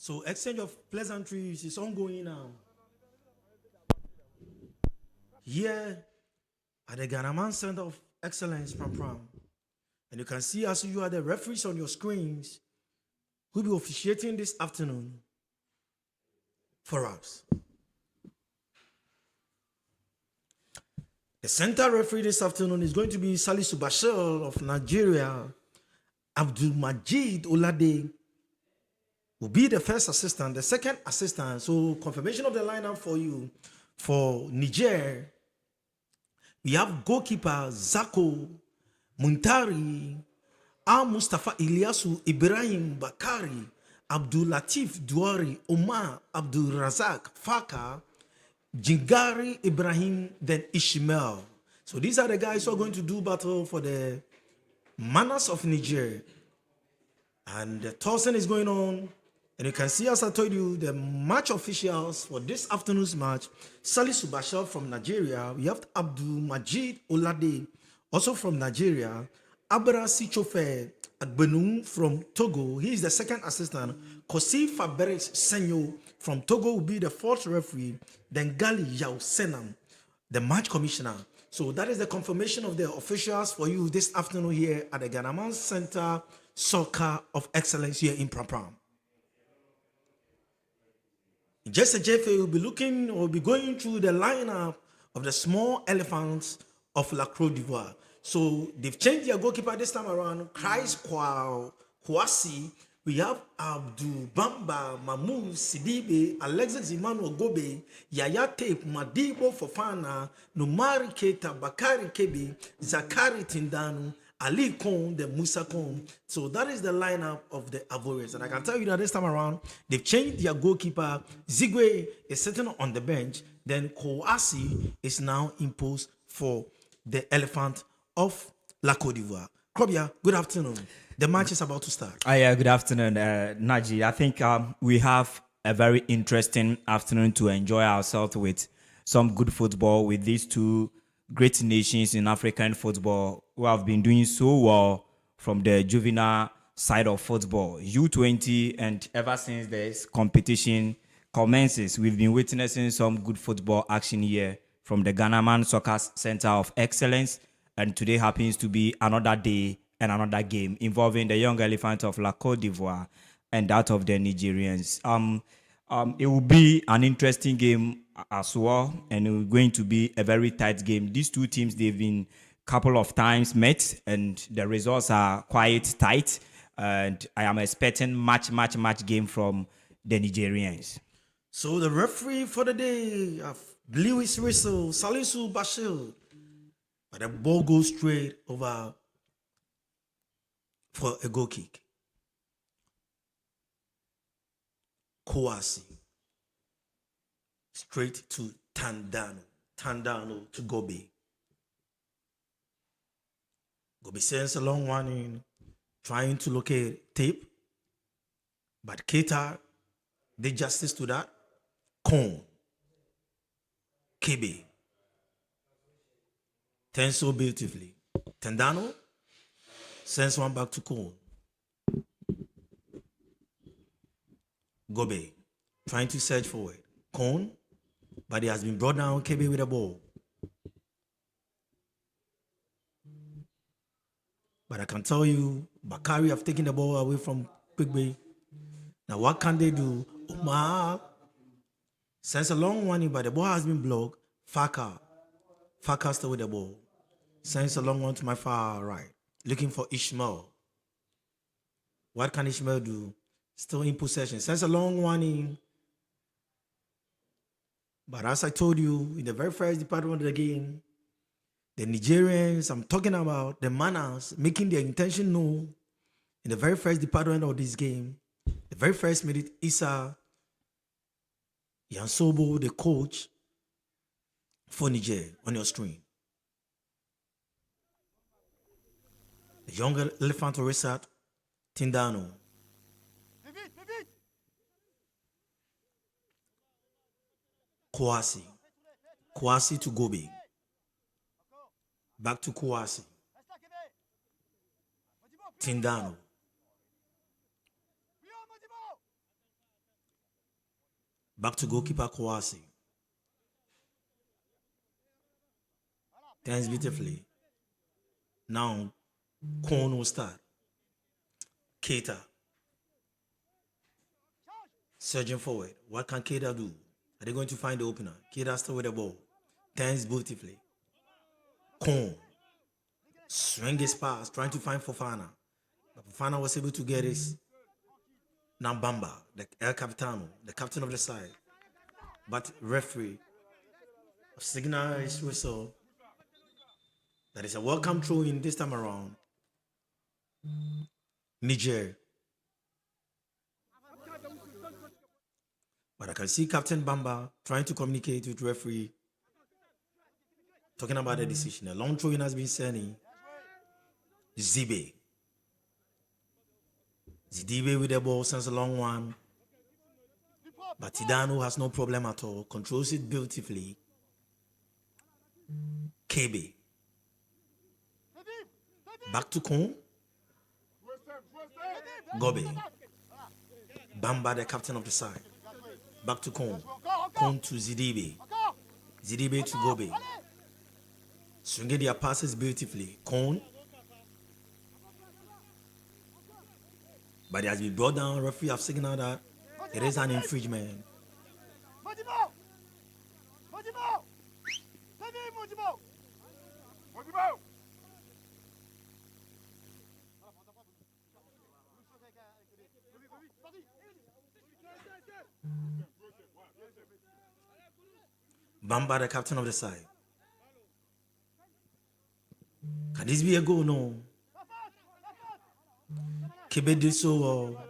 So exchange of pleasantries is ongoing now. Here at the Ghanaman Center of Excellence, Pram Pram. And you can see as you are the referees on your screens who will be officiating this afternoon for us. The center referee this afternoon is going to be Salisu Bashir of Nigeria. Abdul Majid Olade will be the first assistant, the second assistant. So confirmation of the lineup for you. For Niger, we have goalkeeper Zako Muntari, Al Mustafa Ilyasu Ibrahim Bakari, Abdul Latif Duari, Omar Abdul Razak Faka, Jingari Ibrahim, then Ishmael. So these are the guys who are going to do battle for the manners of Niger. And the tossing is going on. And you can see, as I told you, the match officials for this afternoon's match. Salisu Bashir from Nigeria. We have Abdul Majid Olade, also from Nigeria. Abra Sichofe Agbenu from Togo. He is the second assistant. Kosi Faberes Senyo from Togo will be the fourth referee. Then Gali Yao Senam, the match commissioner. So that is the confirmation of the officials for you this afternoon here at the Ghanaman Center Soccer of Excellence here in Pram Pram. Jesse Jeffe will be looking or be going through the lineup of the small elephants of La Côte d'Ivoire. So they've changed their goalkeeper this time around. Christ Kwasi. We have Abdul Bamba, Mahmoud Sidibe, Alexis Emmanuel Gobe, Yaya Tape, Madibo Fofana, Numari Keita, Bakari Kebe, Zakari Tindanu, Ali Kong, the Musa Kong. So that is the lineup of the Ivorians. And I can tell you that this time around, they've changed their goalkeeper. Zigwe is sitting on the bench. Then Kouassi is now imposed for the Elephant of La Côte d'Ivoire. Krobia, good afternoon. The match is about to start. Yeah, good afternoon, Naji. I think we have a very interesting afternoon to enjoy ourselves with some good football with these two great nations in African football who have been doing so well from the juvenile side of football, U20, and ever since this competition commences, we've been witnessing some good football action here from the Ghanaman Soccer Center of Excellence, and today happens to be another day and another game involving the young elephant of La Côte d'Ivoire and that of the Nigerians. It will be an interesting game as well, and it's going to be a very tight game. These two teams, they've been a couple of times met, and the results are quite tight. And I am expecting much game from the Nigerians. So the referee for the day, blew his whistle, Salisu Bashir. But the ball goes straight over for a goal kick. Kouassi. Straight to Tandano. Tandano to Gobe. Gobe sends a long one in, trying to locate Tape. But Keita did justice to that. Kong. Kebe. Turns so beautifully. Tandano sends one back to Kong. Gobe trying to search for it. Kong, but he has been brought down. Kebe with the ball. But I can tell you, Bakari have taken the ball away from Quickbay. Now what can they do? Omar sends a long one in, but the ball has been blocked. Faka still with the ball. Sends a long one to my far right. Looking for Ishmael. What can Ishmael do? Still in possession. Sends a long one in. But as I told you, in the very first department of the game, the Nigerians, I'm talking about the manners, making their intention known in the very first department of this game. The very first minute, Issa Yansobo, the coach for Niger, on your screen. The young elephant Orisat Tindano. Kouassi to Gobe. Back to Kouassi. Tindano. Back to goalkeeper Kouassi. Turns beautifully. Now, Kon will start. Keita. Surging forward. What can Keita do? Are they going to find the opener? Keita still with the ball. Turns beautifully. Kon. Swing his pass, trying to find Fofana. But Fofana was able to get his. Now Bamba, the El Capitano, the captain of the side. But referee signal his whistle. That is a welcome throw in this time around. Niger. But I can see Captain Bamba trying to communicate with referee, talking about the decision. A long throw in has been sent in. Zibe. Zidibe with the ball sends a long one. But Tidano has no problem at all. Controls it beautifully. Kebe. Back to Kon. Gobe. Bamba, the captain of the side. Back to Kon. Kon to Zidibe. Zidibe to Gobe. Swinging their passes beautifully. Kon. But it has been brought down. Referee have signaled that it is an infringement. Bamba, the captain of the side. Can this be a goal? No. Kebe did so well.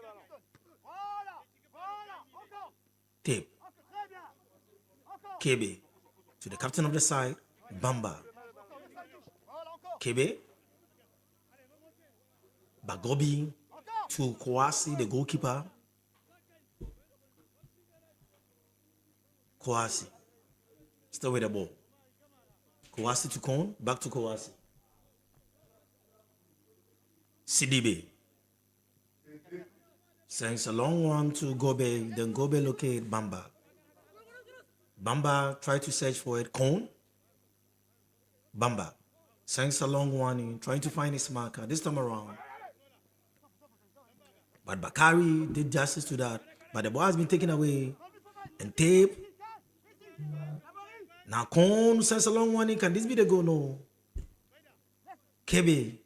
Tape. Kebe to the captain of the side. Bamba. Kebe. Bagobi to Kouassi, the goalkeeper. Kouassi. Still with the ball. Kouassi to Kon. Back to Kouassi. Sidibe. Sends a long one to Gobe. Then Gobe locate Bamba. Bamba try to search for it. Kon. Bamba. Sends a long one in, trying to find his marker. This time around. But Bakari did justice to that. But the ball has been taken away. And tape. Now Kon sends a long one in. Can this be the goal? No. Kebe.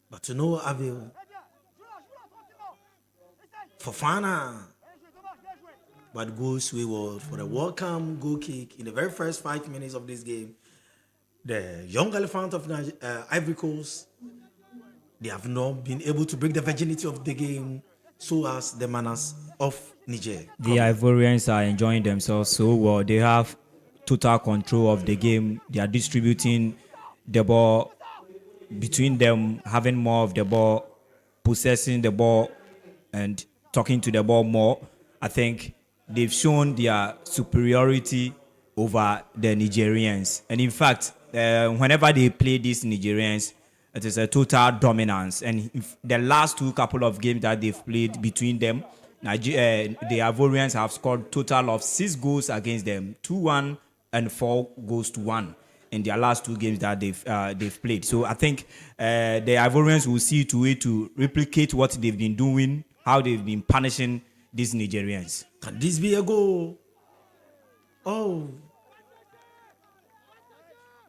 But to no avail. Fofana. But goes wayward for the welcome goal kick in the very first 5 minutes of this game. The young elephant of Ivory Coast, they have not been able to break the virginity of the game, so as the manners of Niger. The Ivorians are enjoying themselves so well. They have total control of the game. They are distributing the ball between them, having more of the ball, possessing the ball, and talking to the ball more. I think they've shown their superiority over the Nigerians. And in fact, whenever they play these Nigerians, it is a total dominance. And if the last two couple of games that they've played between them, the Ivorians have scored total of 6 goals against them, 2-1 and 4 goals to 1 in their last 2 games that they've played. So I think the Ivorians will see to it to replicate what they've been doing, how they've been punishing these Nigerians. Can this be a goal? Oh.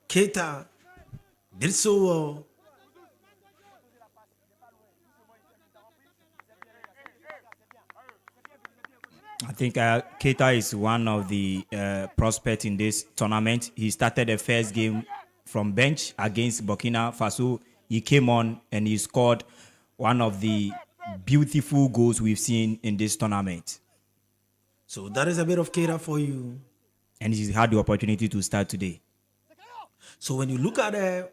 Keita did so well. I think Keita is one of the prospects in this tournament. He started the first game from bench against Burkina Faso. He came on and he scored one of the beautiful goals we've seen in this tournament. So that is a bit of Keita for you. And he's had the opportunity to start today. So when you look at the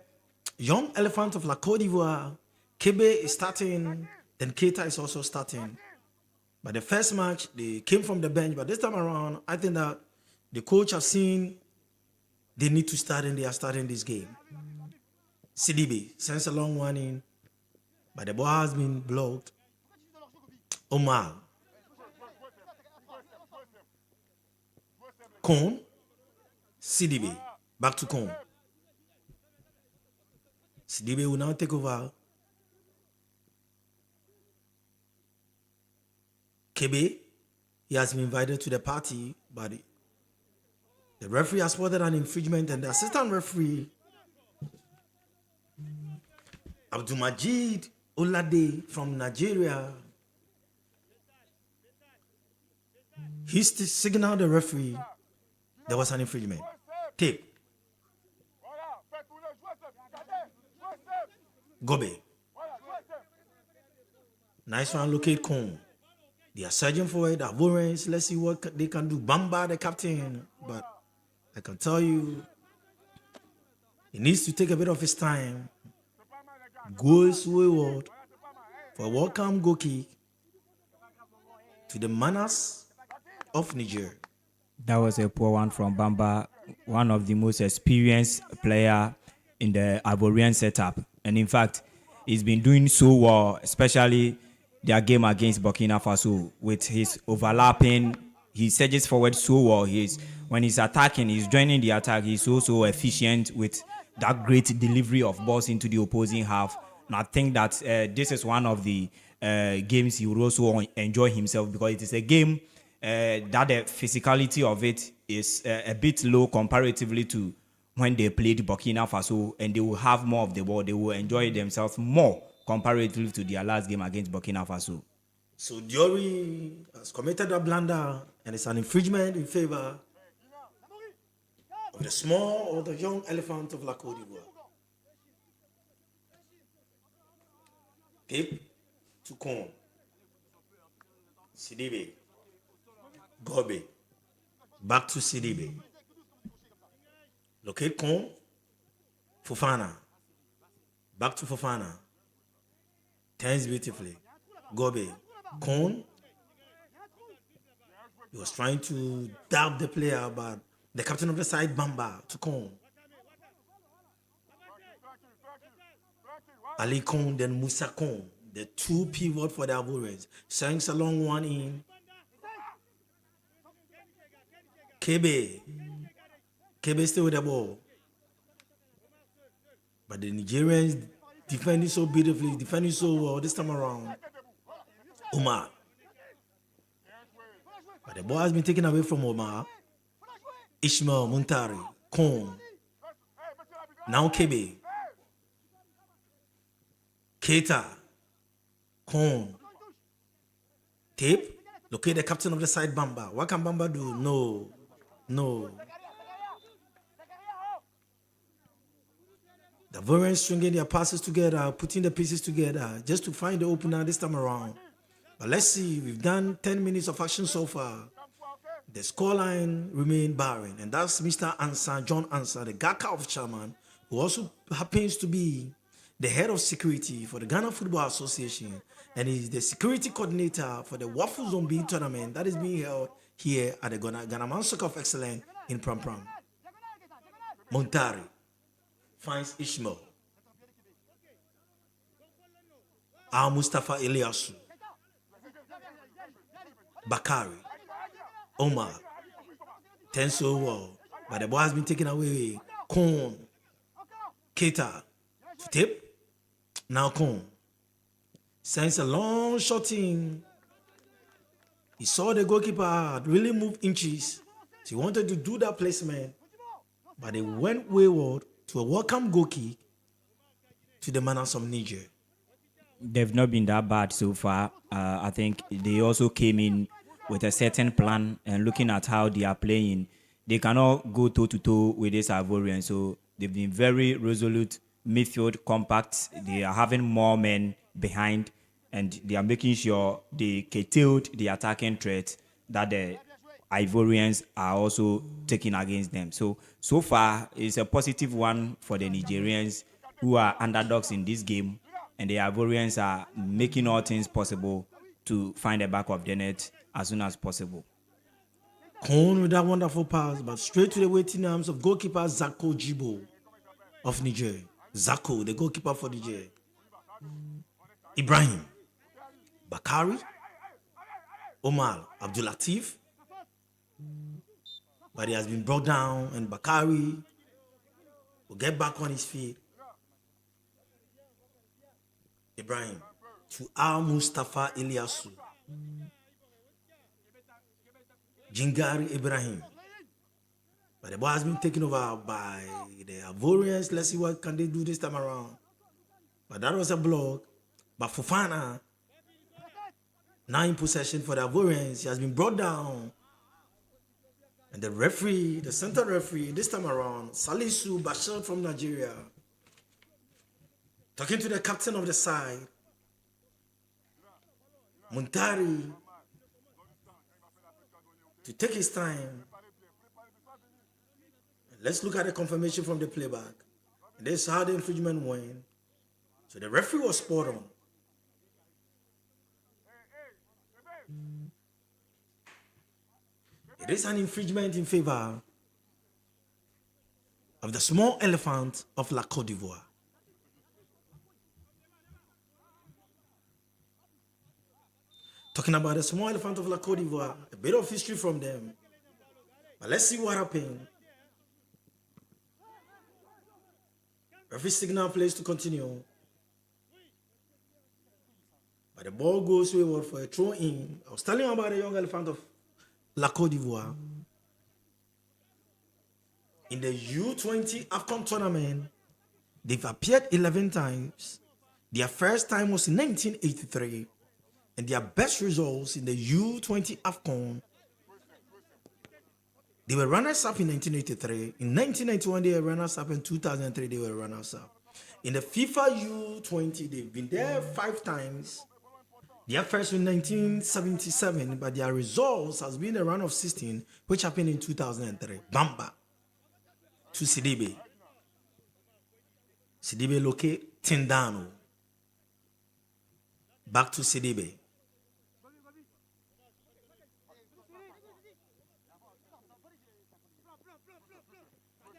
young elephant of La Côte d'Ivoire, Kebe is starting, then Keita is also starting. But the first match, they came from the bench. But this time around, I think that the coach has seen they need to start and they are starting this game. Sidibe sends a long one in, but the ball has been blocked. Omar. Cone, CDB. Back to Cone. CDB will now take over. KB, he has been invited to the party, but the referee has spotted an infringement, and the assistant referee, Abdulmajid Olade from Nigeria, he signaled the referee there was an infringement. Tape. Gobe. Nice one, locate Cone. They are searching for it. Avoidance. Let's see what they can do. Bamba, the captain. But I can tell you, he needs to take a bit of his time. Goes wayward for a welcome goal kick to the manners of Niger. That was a poor one from Bamba, one of the most experienced player in the Ivorian setup. And in fact, he's been doing so well, especially their game against Burkina Faso with his overlapping. He surges forward so well. When he's attacking, he's joining the attack. He's also efficient with that great delivery of balls into the opposing half. And I think that this is one of the games he would also enjoy himself, because it is a game that the physicality of it is a bit low comparatively to when they played Burkina Faso, and they will have more of the ball. They will enjoy themselves more comparatively to their last game against Burkina Faso. So Diori has committed a blunder, and it's an infringement in favor of the small or the young elephant of La Côte d'Ivoire. Tape to Con. Sidibe. Gobe. Back to Sidibe. Locate Con. Fofana. Back to Fofana. Turns beautifully. Gobe. Con. He was trying to dab the player, but the captain of the side, Bamba, to Con. Ali Con, then Musa Con, the two pivot for the Ivorians. Shanks a long one in. Kebe. Kebe still with the ball. But the Nigerians defending so beautifully, defending so well this time around. Omar. But the ball has been taken away from Omar. Ishmael Muntari. Con. Now Kebe. Keita. Con. Tape. Locate the captain of the side, Bamba. What can Bamba do? No. The Ivorians stringing their passes together, putting the pieces together just to find the opener this time around. But let's see, we've done 10 minutes of action so far. The scoreline remained barren, and that's Mr. Ansah, John Ansah, the Gaka of Chairman, who also happens to be the head of security for the Ghana Football Association, and is the security coordinator for the Wafu-B tournament that is being held here at the Ghana Man Soccer of Excellence in Pram Pram. Montari finds Ishmael. Al Mustafa Eliasu. Bakari. Omar. Turns so well, but the ball has been taken away. Kon. Keita. To tip. Now Kon. Sends a long shot in. He saw the goalkeeper had really moved inches. So he wanted to do that placement, but he went wayward to a welcome goal kick to the manners of Niger. They've not been that bad so far. I think they also came in with a certain plan, and looking at how they are playing, they cannot go toe-to-toe with this Ivorian. So they've been very resolute, midfield compact. They are having more men behind, and they are making sure they curtailed the attacking threat that the Ivorians are also taking against them. So far, it's a positive one for the Nigerians, who are underdogs in this game, and the Ivorians are making all things possible to find the back of the net as soon as possible. Kon with that wonderful pass, but straight to the waiting arms of goalkeeper Zako Jibo of Niger. Zako, the goalkeeper for Niger. Ibrahim. Bakari. Omar Abdulatif. but he has been brought down, and Bakari will get back on his feet. Ibrahim to Al Mustafa Ilyasu. Jingari Ibrahim. But the ball has been taken over by the Ivorians. Let's see what can they do this time around. But that was a block. But Fofana, now in possession for the Ivorians, he has been brought down. And the referee, the center referee, this time around, Salisu Bashir from Nigeria, talking to the captain of the side, Muntari, to take his time. Let's look at the confirmation from the playback. And this is how the infringement went. So the referee was spot on. It is an infringement in favor of the small elephant of La Côte d'Ivoire. Talking about the small elephant of La Côte d'Ivoire, a bit of history from them. But let's see what happened. Referee signal plays to continue. But the ball goes wayward for a throw in. I was telling you about the young elephant of La Côte d'Ivoire. In the U20 AFCON tournament, they've appeared 11 times. Their first time was in 1983. And their best results in the U20 AFCON, they were runners-up in 1983. In 1991, they were runners-up. In 2003, they were runners-up. In the FIFA U20, they've been there 5 times. Their first in 1977, but their results has been a run of 16, which happened in 2003. Bamba to Sidibe. Sidibe locate Tindano. Back to Sidibe.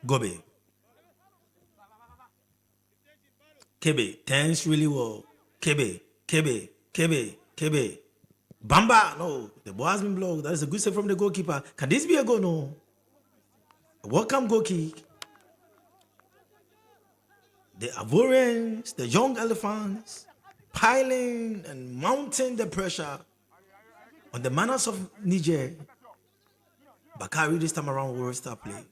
Gobe. Kebe turns really well. Kebe. Bamba. No, the ball has been blocked. That is a good save from the goalkeeper. Can this be a goal? No. A welcome goal kick. The Ivorians, the young elephants, piling and mounting the pressure on the manners of Niger. Bakari this time around will start play.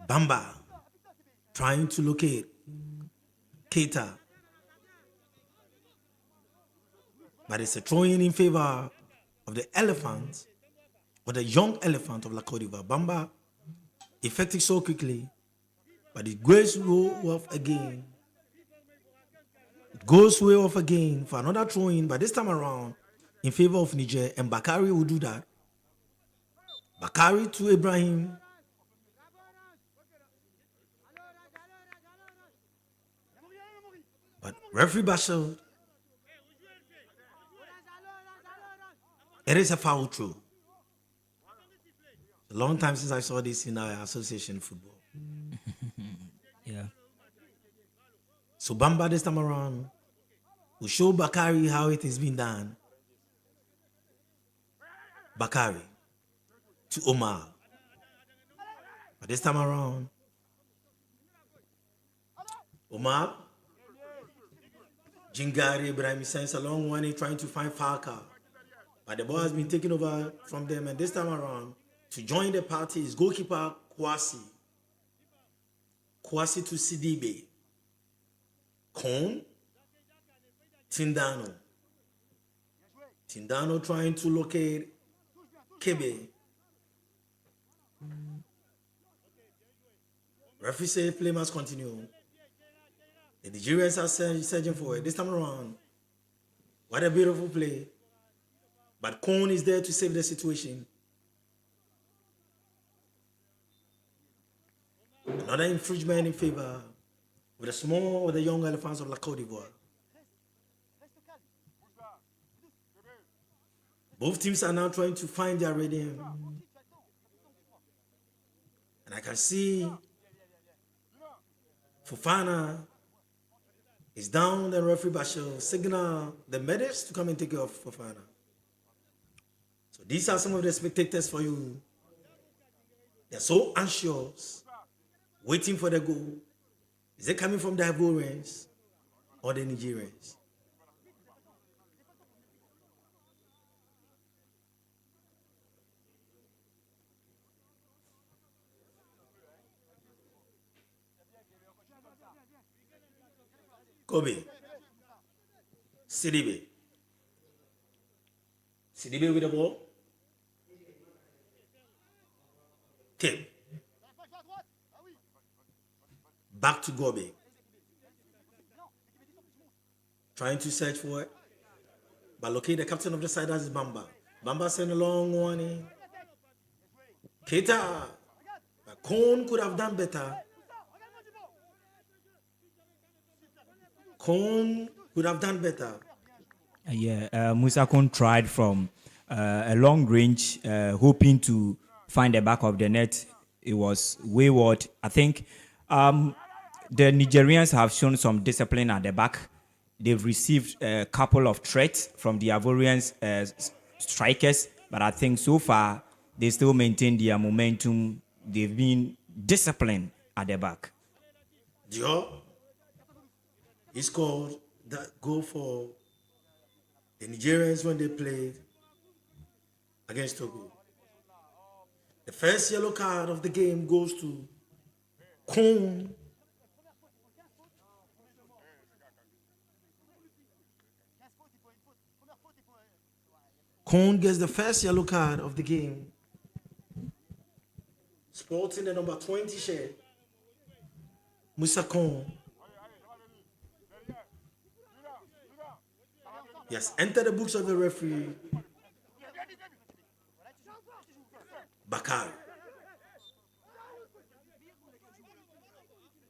Bamba trying to locate Keita. But it's a throw-in in favor of the elephant, or the young elephant of La Côte d'Ivoire. Bamba effective so quickly, but it goes way off again. It goes way off again for another throw-in, but this time around in favor of Niger, and Bakari will do that. Bakari to Ibrahim. But referee Bashir, it is a foul throw. A long time since I saw this in our association football. Yeah. So Bamba this time around will show Bakari how it has been done. Bakari to Omar. But this time around, Omar, Jingari Ibrahim sends a long one trying to find Farka. But the ball has been taken over from them, and this time around, to join the party is goalkeeper Kwasi. Kwasi to Sidibe. Kon. Tindano. Tindano trying to locate Kebe. Referee says play must continue. The Nigerians are searching for it. This time around, what a beautiful play. But Kon is there to save the situation. Another infringement in favor of the small or the young elephants of La Côte d'Ivoire. Both teams are now trying to find their rhythm. And I can see Fofana is down, the referee Bashir signal the medics to come and take care of Fofana. So these are some of the spectators for you They're so anxious, waiting for the goal. Is it coming from the Ivorians or the Nigerians? Kobe. Sidibe. Sidibe with the ball. Tip. Back to Gobe. Trying to search for it. But locate the captain of the side as Bamba. Bamba sent a long warning. Keita. But Cone could have done better. Cone could have done better. Musa Kon tried from a long range, hoping to find the back of the net. It was wayward. I think the Nigerians have shown some discipline at the back. They've received a couple of threats from the Ivorians strikers, but I think so far they still maintain their momentum. They've been disciplined at the back. Diop, he scored that goal for the Nigerians when they played against Togo. The first yellow card of the game goes to Kun. Kun gets the first yellow card of the game. Sporting the number 20 shirt. Musa Kun. Yes, enter the books of the referee. Bakar.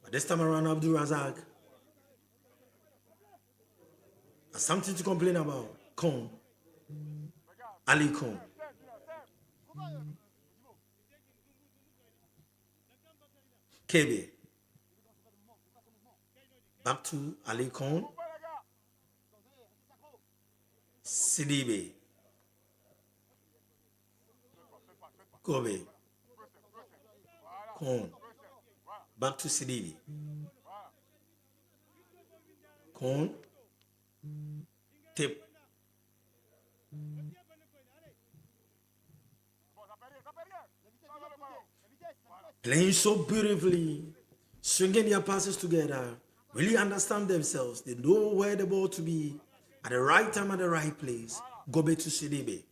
But this time around, Abdul Razak has something to complain about. Kun. Ali Kun. Kebe. Back to Ali Kun. Sidibe. Kobe. Kun. Back to Sidibe. Kun. Tip. Playing so beautifully, swinging their passes together, really understand themselves. They know where the ball to be at the right time, at the right place. Gobe to Sidibe.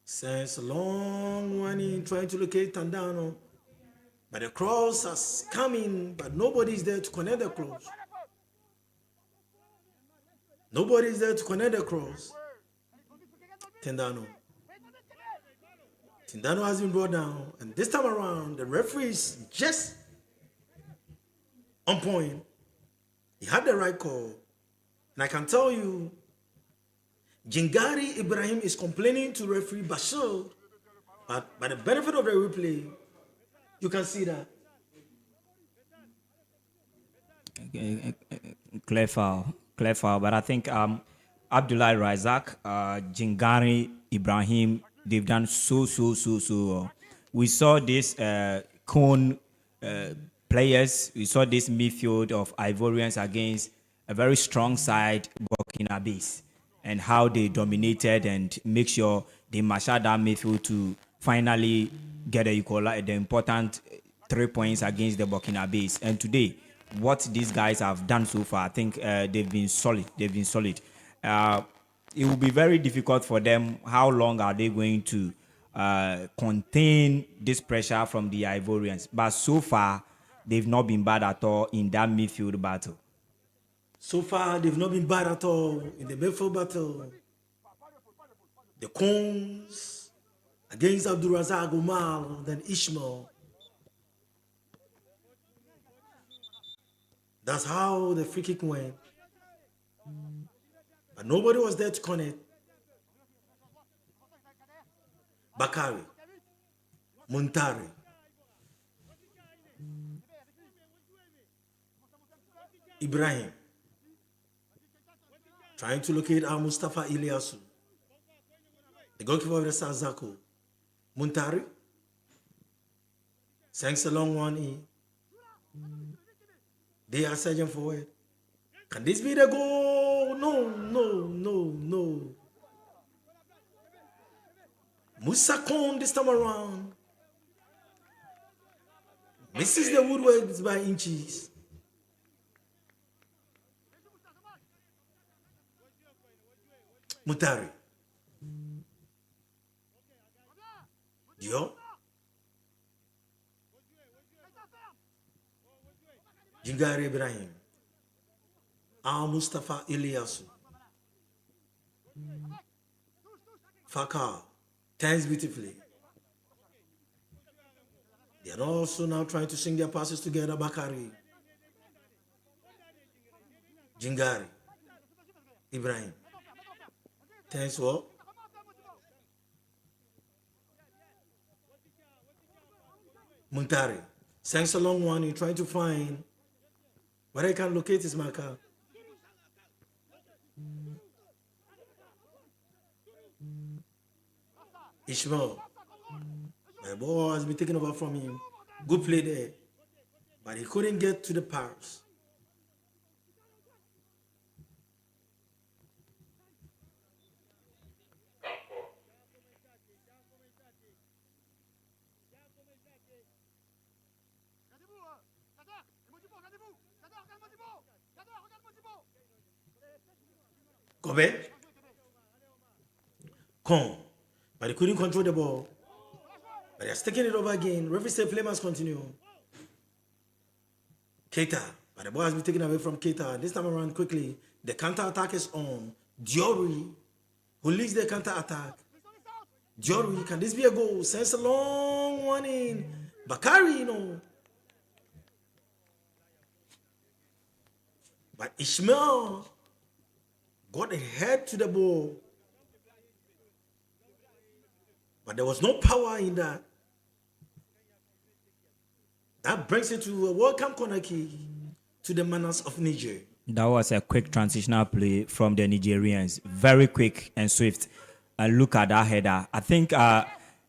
Sends a long one in trying to locate Tandano. But the cross has come in, but nobody is there to connect the cross. Nobody is there to connect the cross. Tandano. Tindano has been brought down, and this time around, the referee is just on point. He had the right call. And I can tell you, Jingari Ibrahim is complaining to referee Bashir, but by the benefit of the replay, you can see that. Clear foul. But I think Abdullah Razak, Jingari Ibrahim, they've done so. We saw this Cone players. We saw this midfield of Ivorians against a very strong side, Burkina Faso, and how they dominated and make sure they marshaled that midfield to finally get the important 3 points against the Burkina Faso. And today, what these guys have done so far, I think they've been solid. It will be very difficult for them. How long are they going to contain this pressure from the Ivorians? But so far, they've not been bad at all in that midfield battle. So far, they've not been bad at all in the midfield battle. The Cones against Abdul Razak Umar, then Ishmael. That's how the free kick went. But nobody was there to connect. Bakari, Muntari, Ibrahim, trying to locate Mustafa Ilyasu. The goalkeeper of the Sazako, Muntari. Thanks a long one in. They are searching for it. Can this be the goal? No. Musa Kone this time around misses the woodworks by inches. Mutari. Dio. Jingari Ibrahim. Mustafa Ilyasu. Faka. Turns beautifully. They are also now trying to sing their passes together. Bakari. Jingari. Ibrahim. Turns what? Muntari. Sends a long one. He's trying to find where he can locate his marker. Ishmael. The ball has been taken over from him. Good play there. But he couldn't get to the pass. Kobe. Con. But he couldn't control the ball. But he has taken it over again. Referee said play must continue. Keita. But the ball has been taken away from Keita. This time around quickly. The counter-attack is on. Diori, who leads the counter-attack. Diori, can this be a goal? Sends a long one in. Bakari, no. But Ishmael got a head to the ball. But there was no power in that. That brings it to a welcome corner kick to the Manas of Niger. That was a quick transitional play from the Nigerians. Very quick and swift. And look at that header. I think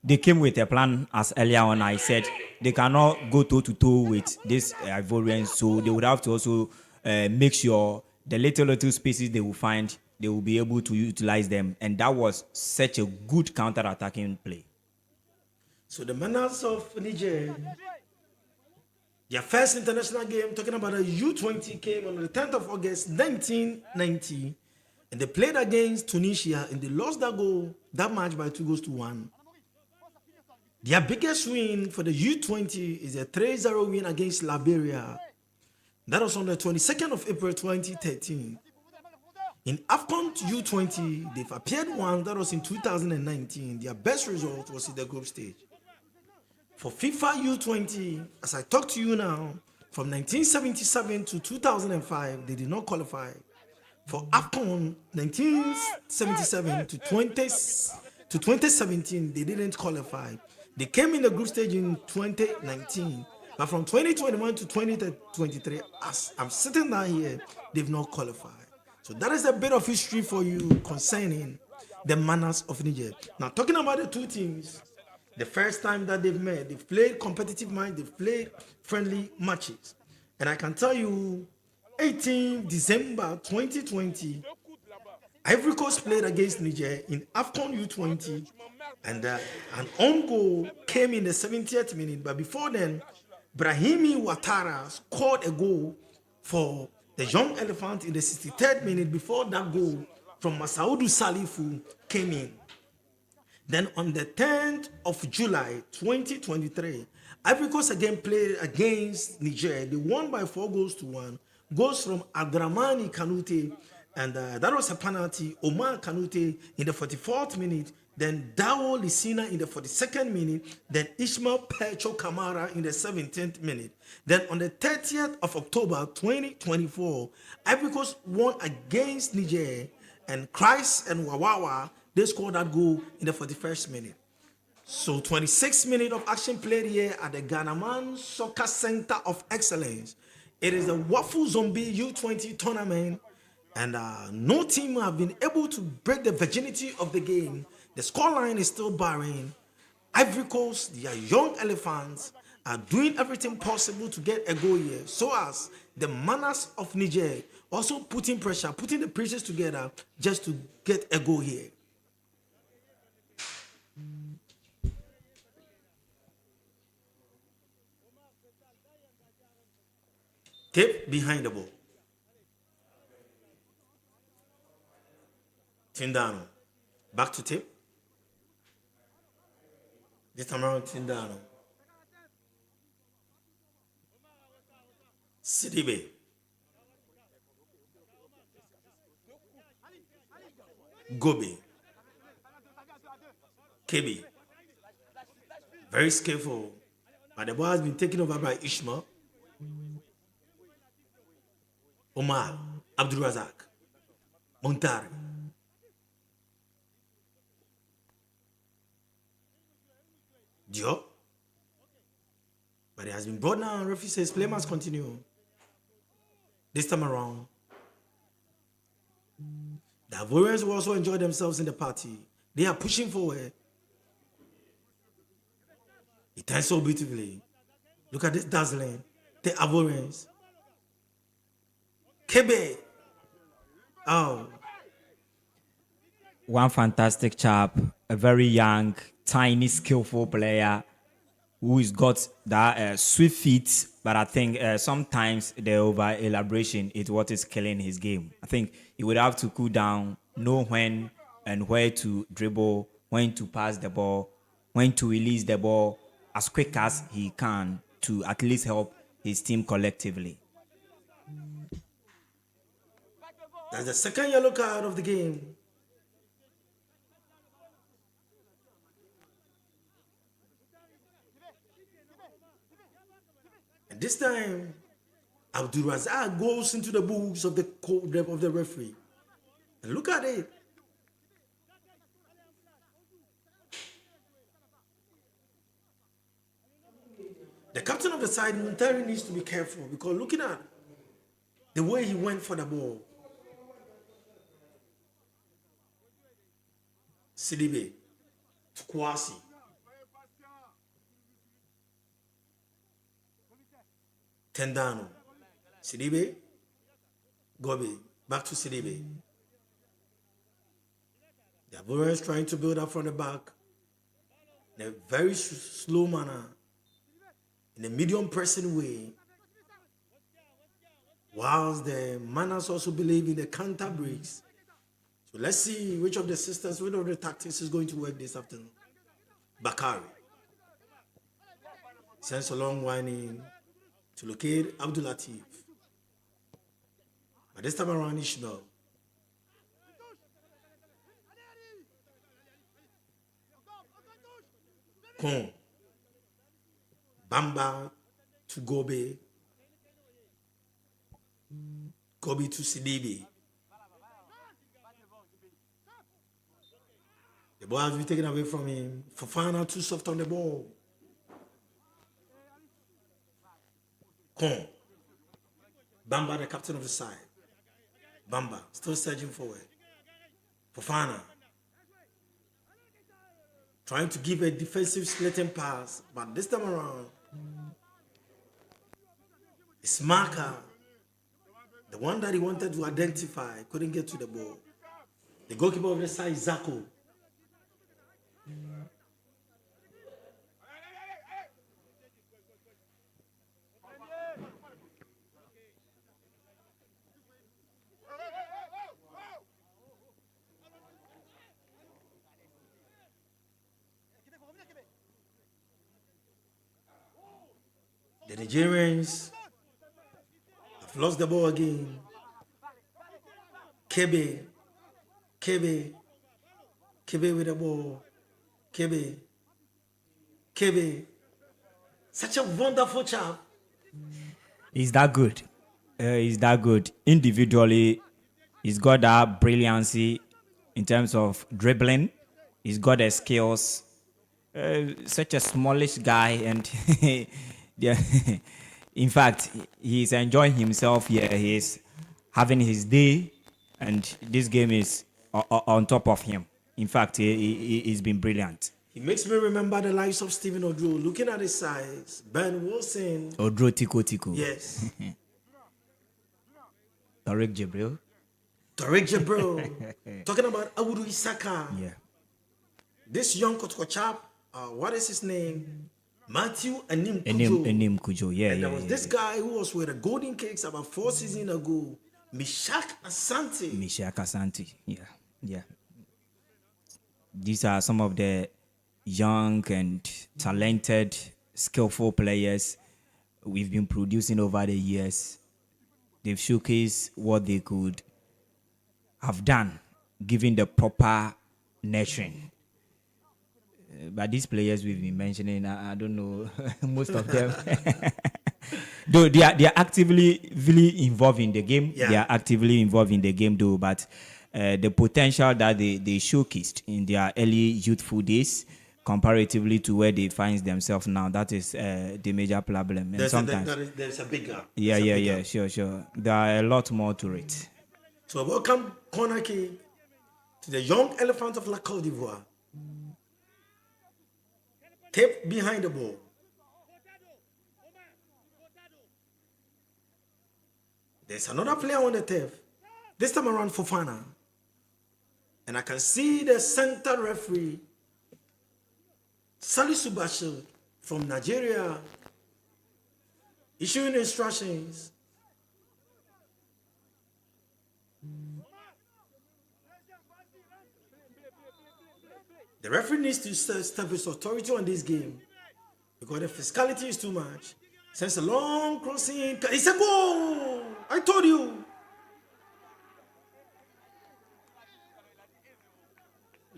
they came with a plan, as earlier on I said. They cannot go toe-to-toe with this Ivorians, so they would have to also make sure the little spaces they will find, they will be able to utilize them. And that was such a good counter-attacking play. So the Manas of Niger, their first international game, talking about a U20, came on the 10th of August 1990. And they played against Tunisia and they lost that match by 2-1. Their biggest win for the U20 is a 3-0 win against Liberia. That was on the 22nd of April 2013. In AFCON U20, they've appeared once. That was in 2019. Their best result was in the group stage. For FIFA U20, as I talk to you now, from 1977 to 2005, they did not qualify. For AFCON 1977 to 2017, they didn't qualify. They came in the group stage in 2019. But from 2021 to 2023, as I'm sitting down here, they've not qualified. So that is a bit of history for you concerning the Manas of Niger. Now, talking about the two teams, the first time that they've met, they've played competitive matches, they've played friendly matches. And I can tell you, 18 December 2020, Ivory Coast played against Niger in AFCON U20, and an own goal came in the 70th minute. But before then, Brahimi Ouattara scored a goal for the Young Elephant in the 63rd minute before that goal from Masaudu Salifu came in. Then on the 10th of July 2023, Ivory Coast again played against Niger. They won by 4-1. Goals from Abdramani Kanute, and that was a penalty. Omar Kanute in the 44th minute. Then Dao Lisina in the 42nd minute. Then Ishmael Pecho Kamara in the 17th minute. Then on the 30th of October 2024, Ivory Coast won against Niger, and Christ and Wawawa, they scored that goal in the 41st minute. So 26 minutes of action played here at the Ghanaman Soccer Center of Excellence. It is the Wafu-Zombie U20 tournament, and no team have been able to break the virginity of the game. The The scoreline is still barren. Ivory Coast, their young elephants, are doing everything possible to get a goal here. So as the manners of Niger also putting pressure, putting the pieces together just to get a goal here. Tip behind the ball. Tindano. Back to tip. This time around Tindano. Sidibe. Gobe. Kebi. Very skillful. But the ball has been taken over by Ishmael. Omar. Abdul Razak. Montari. Diop. But it has been brought down. Referee says play must continue. This time around, the Ivorians will also enjoy themselves in the party. They are pushing forward. It turns so beautifully. Look at this dazzling. The Ivorians. Kebe. Oh. One fantastic chap, a very young, tiny, skillful player who's got that swift feet, but I think sometimes the over elaboration is what is killing his game. I think he would have to cool down, know when and where to dribble, when to pass the ball, when to release the ball as quick as he can to at least help his team collectively. That's the second yellow card of the game. And this time, Abdul Razak goes into the boots of the referee. And look at it. The captain of the side, Muntari, needs to be careful because looking at the way he went for the ball. Sidibe to Kwasi. Tendano. Sidibe. Gobe. Back to Sidibe. The Ivorians trying to build up from the back in a very slow manner, in a medium pressing way, whilst the Manas also believe in the counter breaks. So let's see which of the systems, which of the tactics is going to work this afternoon. Bakari sends a long whining to locate Abdul Latif. But this time around, Ishmael. Kon. Bamba to Gobe. Gobe to Sidibe. The ball has been taken away from him. Fofana too soft on the ball. Kon. Bamba, the captain of the side. Bamba, still surging forward. Fofana. Trying to give a defensive splitting pass. But this time around, it's Marker. The one that he wanted to identify couldn't get to the ball. The goalkeeper of the side, Zako. The Nigerians have lost the ball again. Kebe with the ball. Kebe. Such a wonderful chap. He's that good. He's that good. Individually, he's got that brilliancy in terms of dribbling. He's got the skills. Such a smallish guy, and yeah, in fact, he's enjoying himself here. He's having his day, and this game is on top of him. In fact, he's been brilliant. He makes me remember the likes of Stephen Odro. Looking at his size, Ben Wilson. Odro Tico. Yes. Tariq Jibril. Tariq Jabril. Talking about Awudu Isaka. Yeah. This young Kotoko chap, what is his name? Matthew Anim Kujo. Enim Kujo. Yeah, And yeah. there was this guy who was with the Golden Cakes about 4 seasons ago. Mishak Asante. Mishak Asante. Yeah. These are some of the young and talented, skillful players we've been producing over the years. They've showcased what they could have done, given the proper nurturing. But these players we've been mentioning, I don't know most of them. Though they are actively really involved in the game. Yeah. They are actively involved in the game, though. But the potential that they showcased in their early youthful days, comparatively to where they find themselves now, that is the major problem. And sometimes There's a big gap. yeah, sure. There are a lot more to it. So welcome corner kick to the young elephant of La Côte d'Ivoire. Tape behind the ball. There's another player on the tape. This time around Fofana. And I can see the center referee, Salisu Bashir from Nigeria, issuing instructions. The referee needs to step his authority on this game because the physicality is too much. Sends a long crossing. It's a goal! I told you.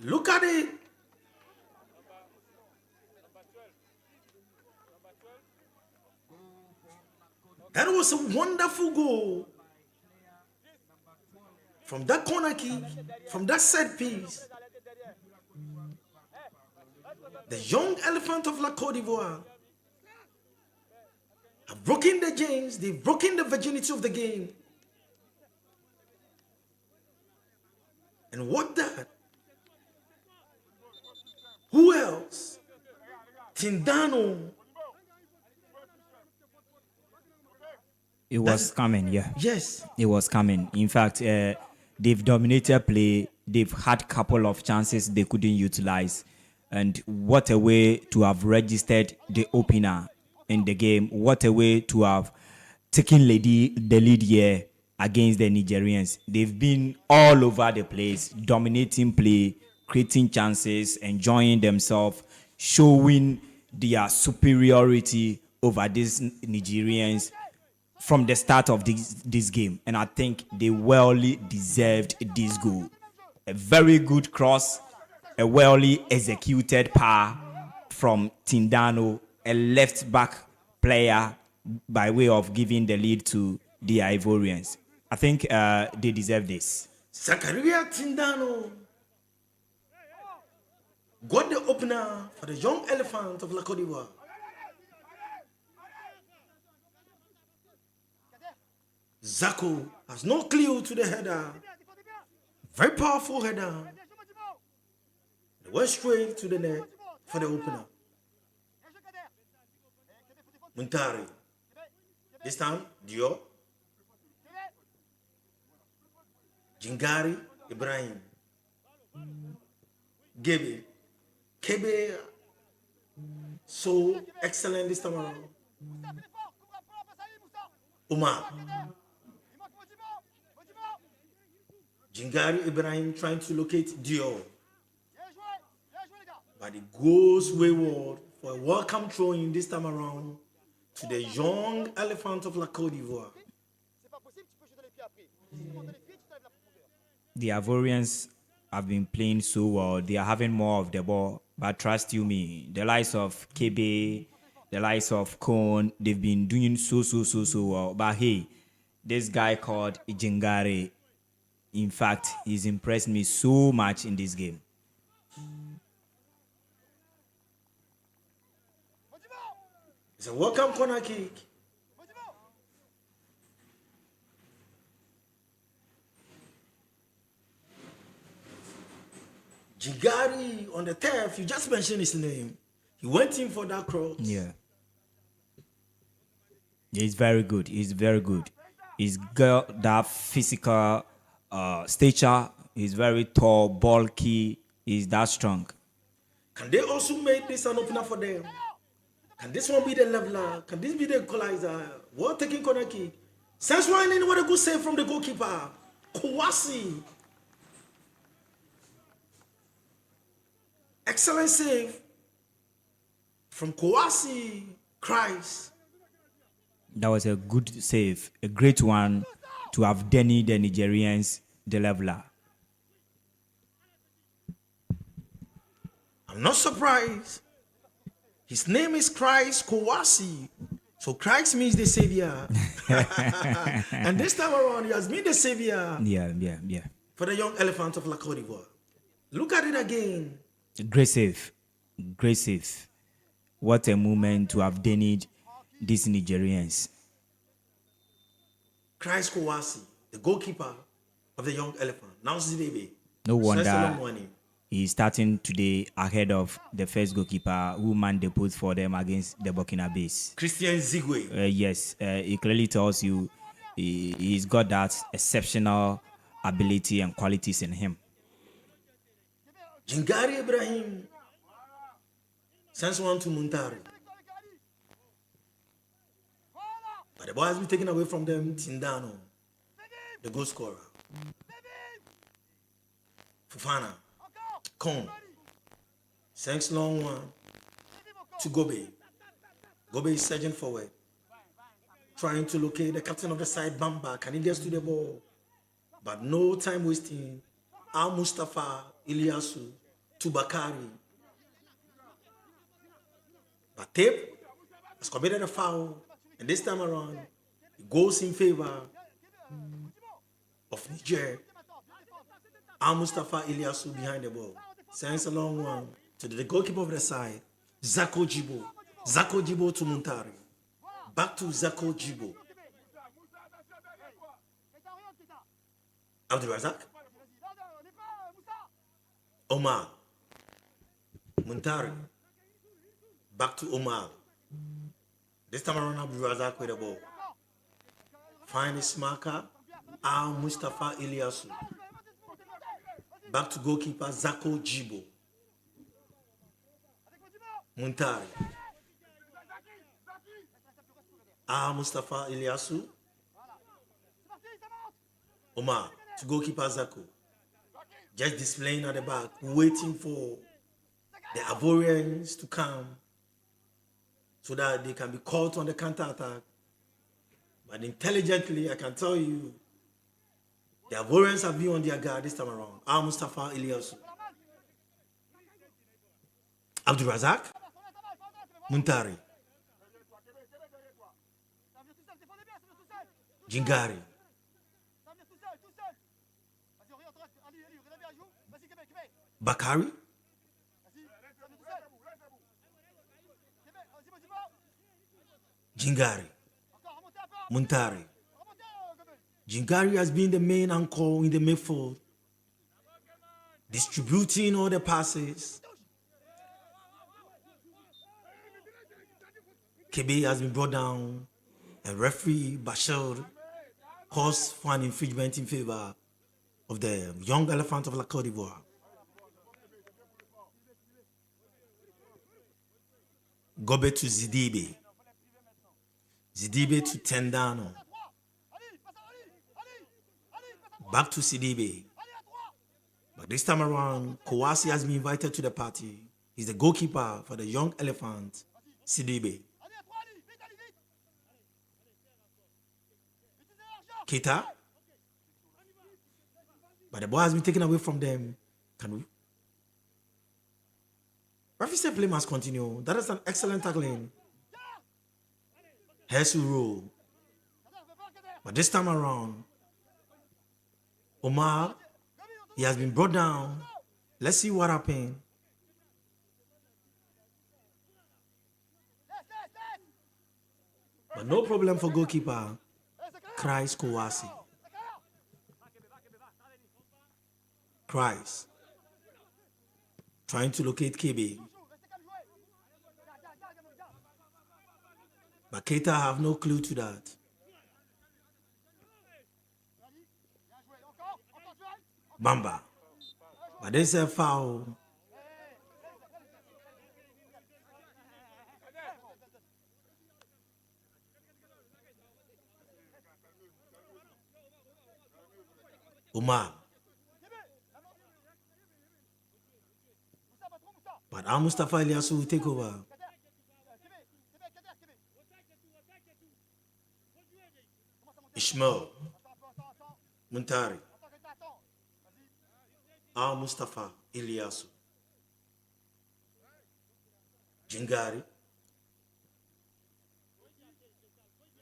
Look at it. That was a wonderful goal. From that corner kick, from that set piece. The young elephant of La Côte d'Ivoire have broken the chains, they've broken the virginity of the game. And what that? Who else? Tindano. It was coming, yeah. Yes. It was coming. In fact, they've dominated play. They've had couple of chances they couldn't utilize. And what a way to have registered the opener in the game. What a way to have taken the lead here against the Nigerians. They've been all over the place, dominating play, creating chances, enjoying themselves, showing their superiority over these Nigerians from the start of this game. And I think they well deserved this goal. A very good cross, a well executed pass from Tindano, a left back player, by way of giving the lead to the Ivorians. I think they deserve this. Zakaria Tindano got the opener for the young elephant of La Côte d'Ivoire. Zako has no clue to the header. Very powerful header. They went straight to the net for the opener. Muntari. This time, Diop. Jingari, Ibrahim. Gebe. Kebe. So excellent this time around. Umar. Jingari Ibrahim trying to locate Dior. But it goes wayward for a welcome throw in this time around to the young elephant of La Côte d'Ivoire. The Ivorians have been playing so well. They are having more of the ball. But trust you me, the likes of Kebe, the likes of Kone, they've been doing so well. But hey, this guy called Jingare, in fact, he's impressed me so much in this game. It's a welcome corner kick. Jigari on the turf, you just mentioned his name. He went in for that cross. Yeah. He's very good. He's very good. He's got that physical stature. He's very tall, bulky. He's that strong. Can they also make this an opener for them? Can this one be the leveler? Can this be the equalizer? What taking corner kick? Sense winding, what a good save from the goalkeeper. Kouassi. Excellent save from Kouassi. Christ. That was a good save, a great one to have Denny the Nigerians, the leveler. I'm not surprised. His name is Christ Kouassi. So Christ means the savior. And this time around, he has been the savior Yeah. for the young elephant of La Côte d'Ivoire. Look at it again. Great save. Great save. What a moment to have denied these Nigerians. Christ Kouassi, the goalkeeper of the young elephant. Now Zidebe. No wonder Money. he's starting today ahead of the first goalkeeper who man they put for them against the Burkina base. Christian Zigwe. Yes, it clearly tells you he's got that exceptional ability and qualities in him. Jingari Ibrahim. Sends one to Muntari. But the ball has been taken away from them. Tindano, the goal scorer. Fufana. Come. Sends long one to Gobe. Gobe is surging forward. Trying to locate the captain of the side, Bamba. Can he get to the ball? But no time wasting. Al Mustafa Ilyasu to Bakari. But Tape has committed a foul, and this time around, it goes in favor of Niger. Al Mustafa Ilyasu behind the ball. Sends a long one to the goalkeeper of the side, Zako Jibo. Zako Jibo to Muntari. Back to Zako Jibo. Abdul Razak. Omar. Muntari. Back to Omar. This time around, Abdul Razak with the ball. Find his marker. Al Mustafa Ilyasu. Back to goalkeeper Zako Jibo. Muntari. Al Mustafa Ilyasu. Omar to goalkeeper Zako. Just displaying at the back, waiting for the Ivorians to come so that they can be caught on the counter-attack. But intelligently, I can tell you, the Ivorians have been on their guard this time around. Al Mustafa Ilyasu. Abdul Razak. Muntari. Jingari. Bakari. Jingari. Muntari. Jingari has been the main anchor in the midfield, distributing all the passes. Kebe has been brought down, and referee Bashir caused for an infringement in favor of the young elephant of La Côte d'Ivoire. Gobe to Zidibe. Zidibe to Tendano. Back to Sidibe. But this time around, Kouassi has been invited to the party. He's the goalkeeper for the young elephant, Sidibe. Keita. But the ball has been taken away from them. Can we? Referee said play must continue. That is an excellent tackling. Hesuru. But this time around, Omar, he has been brought down. Let's see what happened. But no problem for goalkeeper, Christ Kouassi. Christ. Trying to locate KB. But Keita have no clue to that. Bamba. But there's a foul. Umar. But Al Mustafa Ilyasu will take over. Ishmael. Muntari. Al Mustafa Ilyasu. Jingari.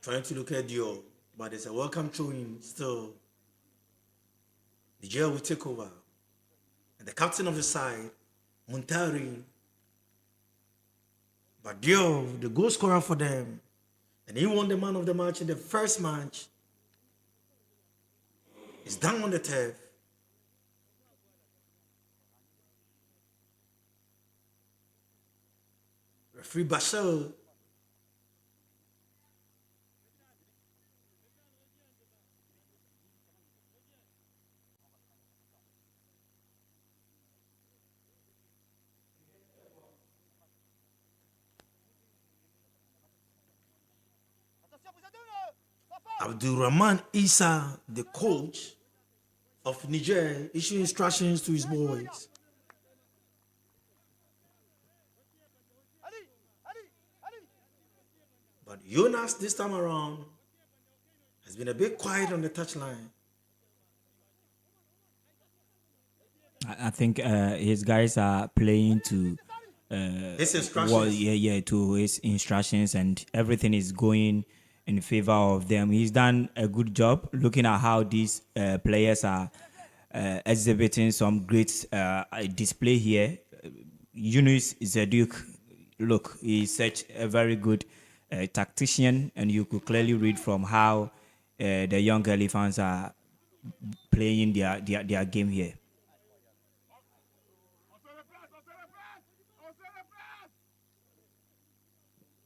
Trying to look at Dio, but there's a welcome throwing still. The jail will take over. And the captain of the side, Muntari. But Dio, the goal scorer for them, and he won the man of the match in the first match, is down on the turf. Referee Bashir Abdulrahman Issa, the coach of Niger, issuing instructions to his boys. But Jonas, this time around, has been a bit quiet on the touchline. I think his guys are playing to His instructions. to his instructions, and everything is going in favor of them. He's done a good job looking at how these players are exhibiting some great display here. Yunus Zeduk, look, he's such a very good tactician, and you could clearly read from how the young elephants are playing their game here.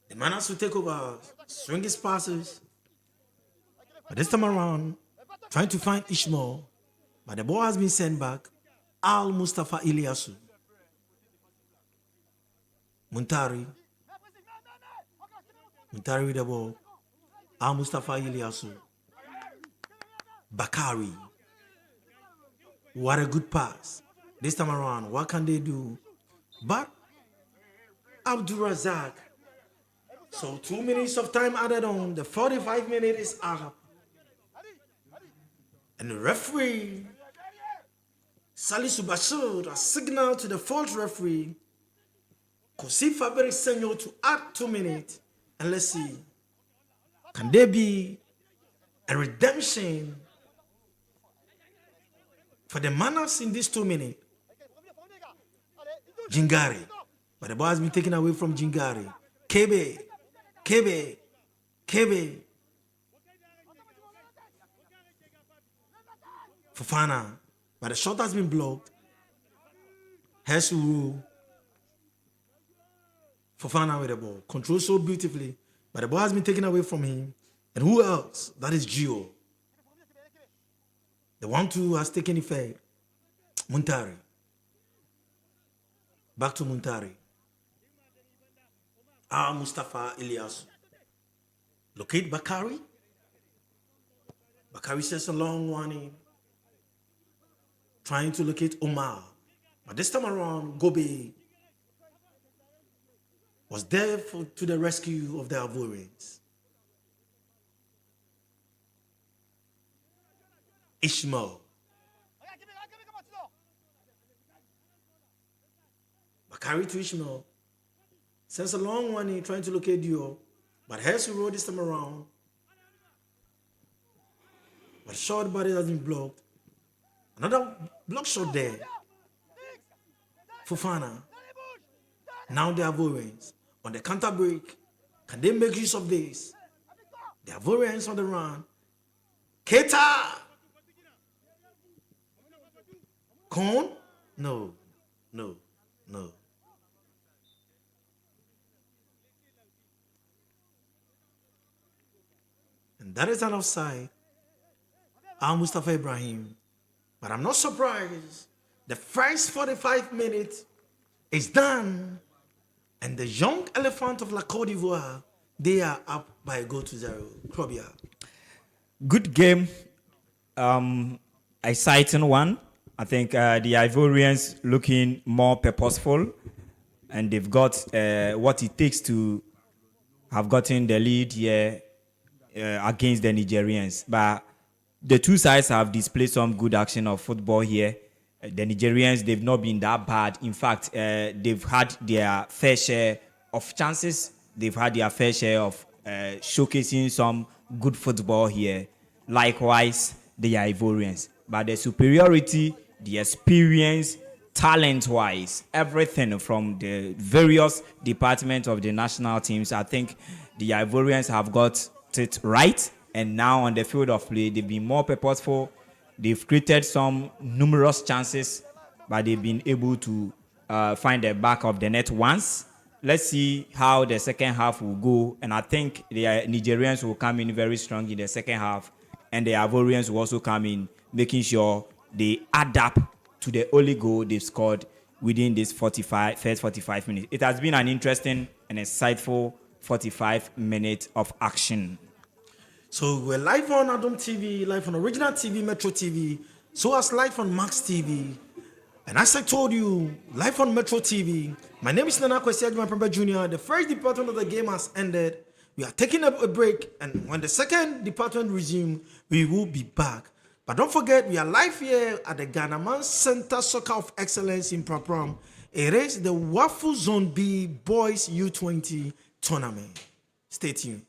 The Manas will take over, swing his passes. But this time around, trying to find Ishmael, but the ball has been sent back. Al Mustafa Ilyasu. Muntari. Muntari with the ball. Al Mustafa Ilyasu. Bakari. What a good pass. This time around, what can they do? But Abdul Razak. So 2 minutes of time added on. The 45 minutes is up. And the referee, Salisu Bashir, has signaled to the fourth referee, Kosi Faberi Senyo, to add 2 minutes. And let's see, can there be a redemption for the Manas in these 2 minutes? Jingari. But the ball has been taken away from Jingari. Kebe. Fofana. But the shot has been blocked. Hesuru. Fofana with the ball. Control so beautifully. But the ball has been taken away from him. And who else? That is Gio. The 1-2 has taken effect. Muntari. Back to Muntari. Mustafa Ilyasu. Locate Bakari. Bakari says a long warning. Trying to locate Omar. But this time around, Gobe was there to the rescue of the Ivorians. Ishmael. Bakari to Ishmael. Sends a long one trying to locate Dio. But Hersu Road this time around. But short body has been blocked. Another block shot there. Fofana. Now the Ivorians on the counter break. Can they make use of this? The Ivorians on the run. Keita! Con? No. No. And that is an offside. Al Mustafa Ibrahim. But I'm not surprised. The first 45 minutes is done. And the young elephant of La Cote d'Ivoire, they are up by a goal to zero. Krobia. Good game, exciting one. I think the Ivorians looking more purposeful, and they've got what it takes to have gotten the lead here against the Nigerians. But the two sides have displayed some good action of football here. The Nigerians, they've not been that bad. In fact, they've had their fair share of chances. They've had their fair share of showcasing some good football here. Likewise, the Ivorians. But the superiority, the experience, talent-wise, everything from the various departments of the national teams, I think the Ivorians have got it right. And now on the field of play, they've been more purposeful. They've created some numerous chances, but they've been able to find the back of the net once. Let's see how the second half will go. And I think the Nigerians will come in very strong in the second half. And the Ivorians will also come in, making sure they adapt to the only goal they've scored within this first 45 minutes. It has been an interesting and insightful 45 minutes of action. So we're live on Adam TV, live on Original TV, Metro TV, so as live on Max TV. And as I told you, live on Metro TV, my name is Nana Kwesi Adjumapembe Jr. The first department of the game has ended. We are taking a break, and when the second department resumes, we will be back. But don't forget, we are live here at the Ghana Center Soccer of Excellence in Prapram. It is the Wafu Zone B Boys U20 tournament. Stay tuned.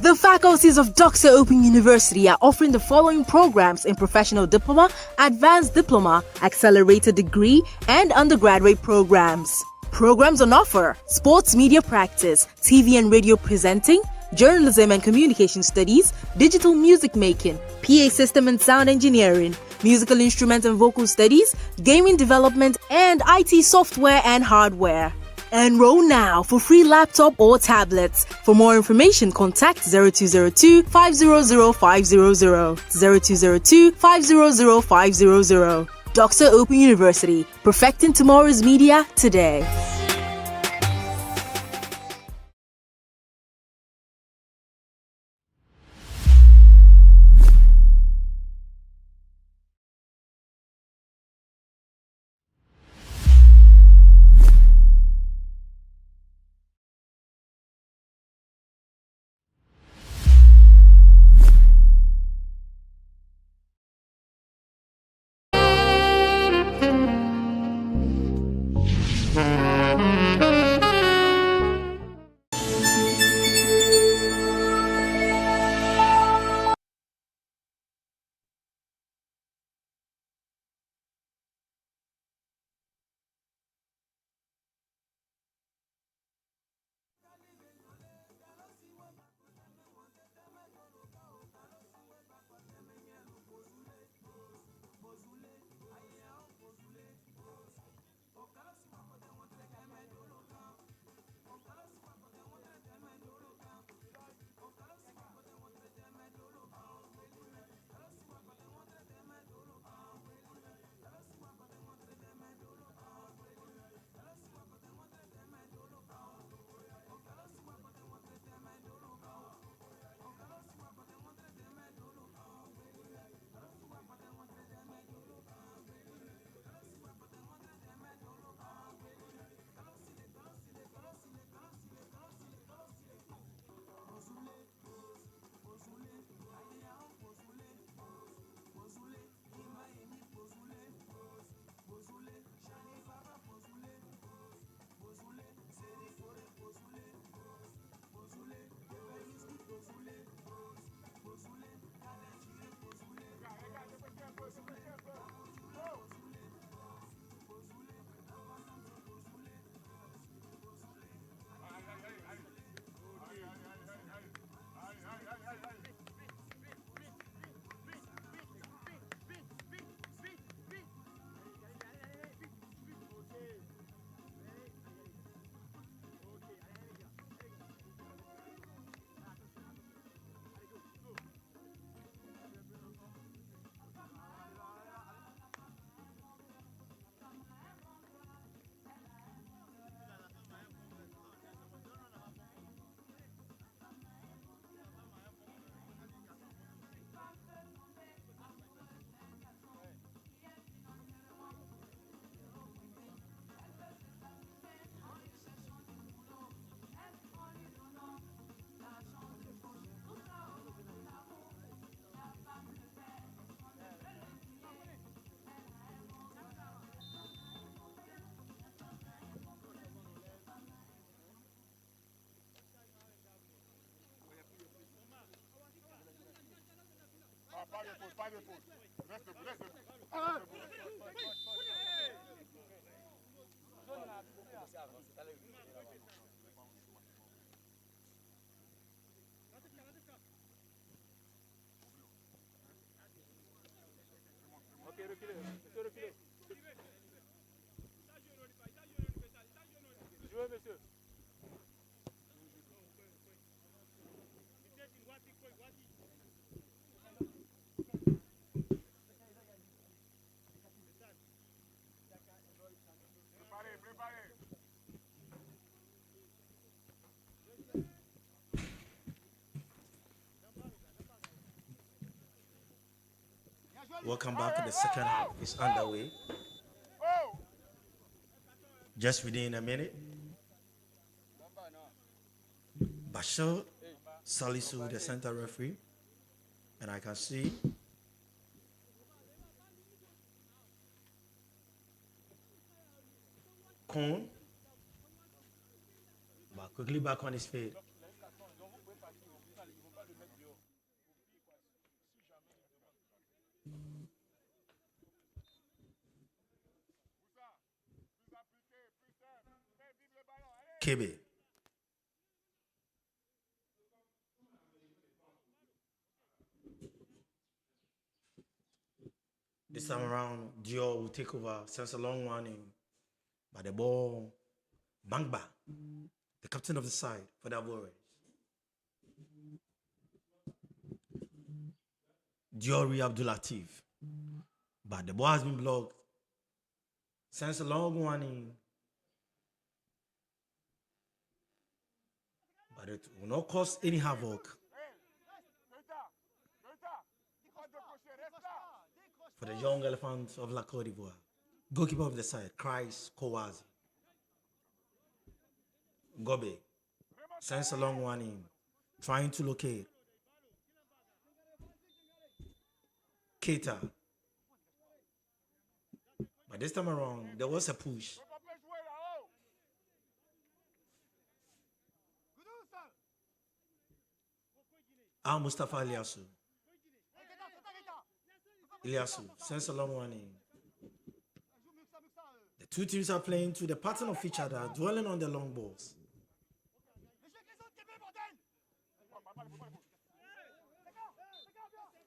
The faculties of Doxa Open University are offering the following programs in professional diploma, advanced diploma, accelerated degree, and undergraduate programs. Programs on offer: sports media practice, TV and radio presenting, journalism and communication studies, digital music making, PA system and sound engineering, musical instrument and vocal studies, gaming development, and IT software and hardware. Enroll now for free laptop or tablets. For more information, contact 0202 500 500, 0202 500 500. Dr. Open University, perfecting tomorrow's media today. Welcome back. The second half is underway. Just within a minute, Bashir Salisu, the center referee, and I can see Kohn, but quickly back on his feet. Kebe. This time around, Dior will take over. Sends a long one in. But the ball, Bangba, the captain of the side for the Warriors. Diori Abdulatif. But the ball has been blocked. Sends a long one in. But it will not cause any havoc for the young elephants of La Côte d'Ivoire. Goalkeeper of the side, Christ Kowazi. Gobe sends a long one in, trying to locate Keita. But this time around, there was a push. Mustafa Ilyasu. Ilyasu sends a long one in. The two teams are playing to the pattern of each other, dwelling on the long balls.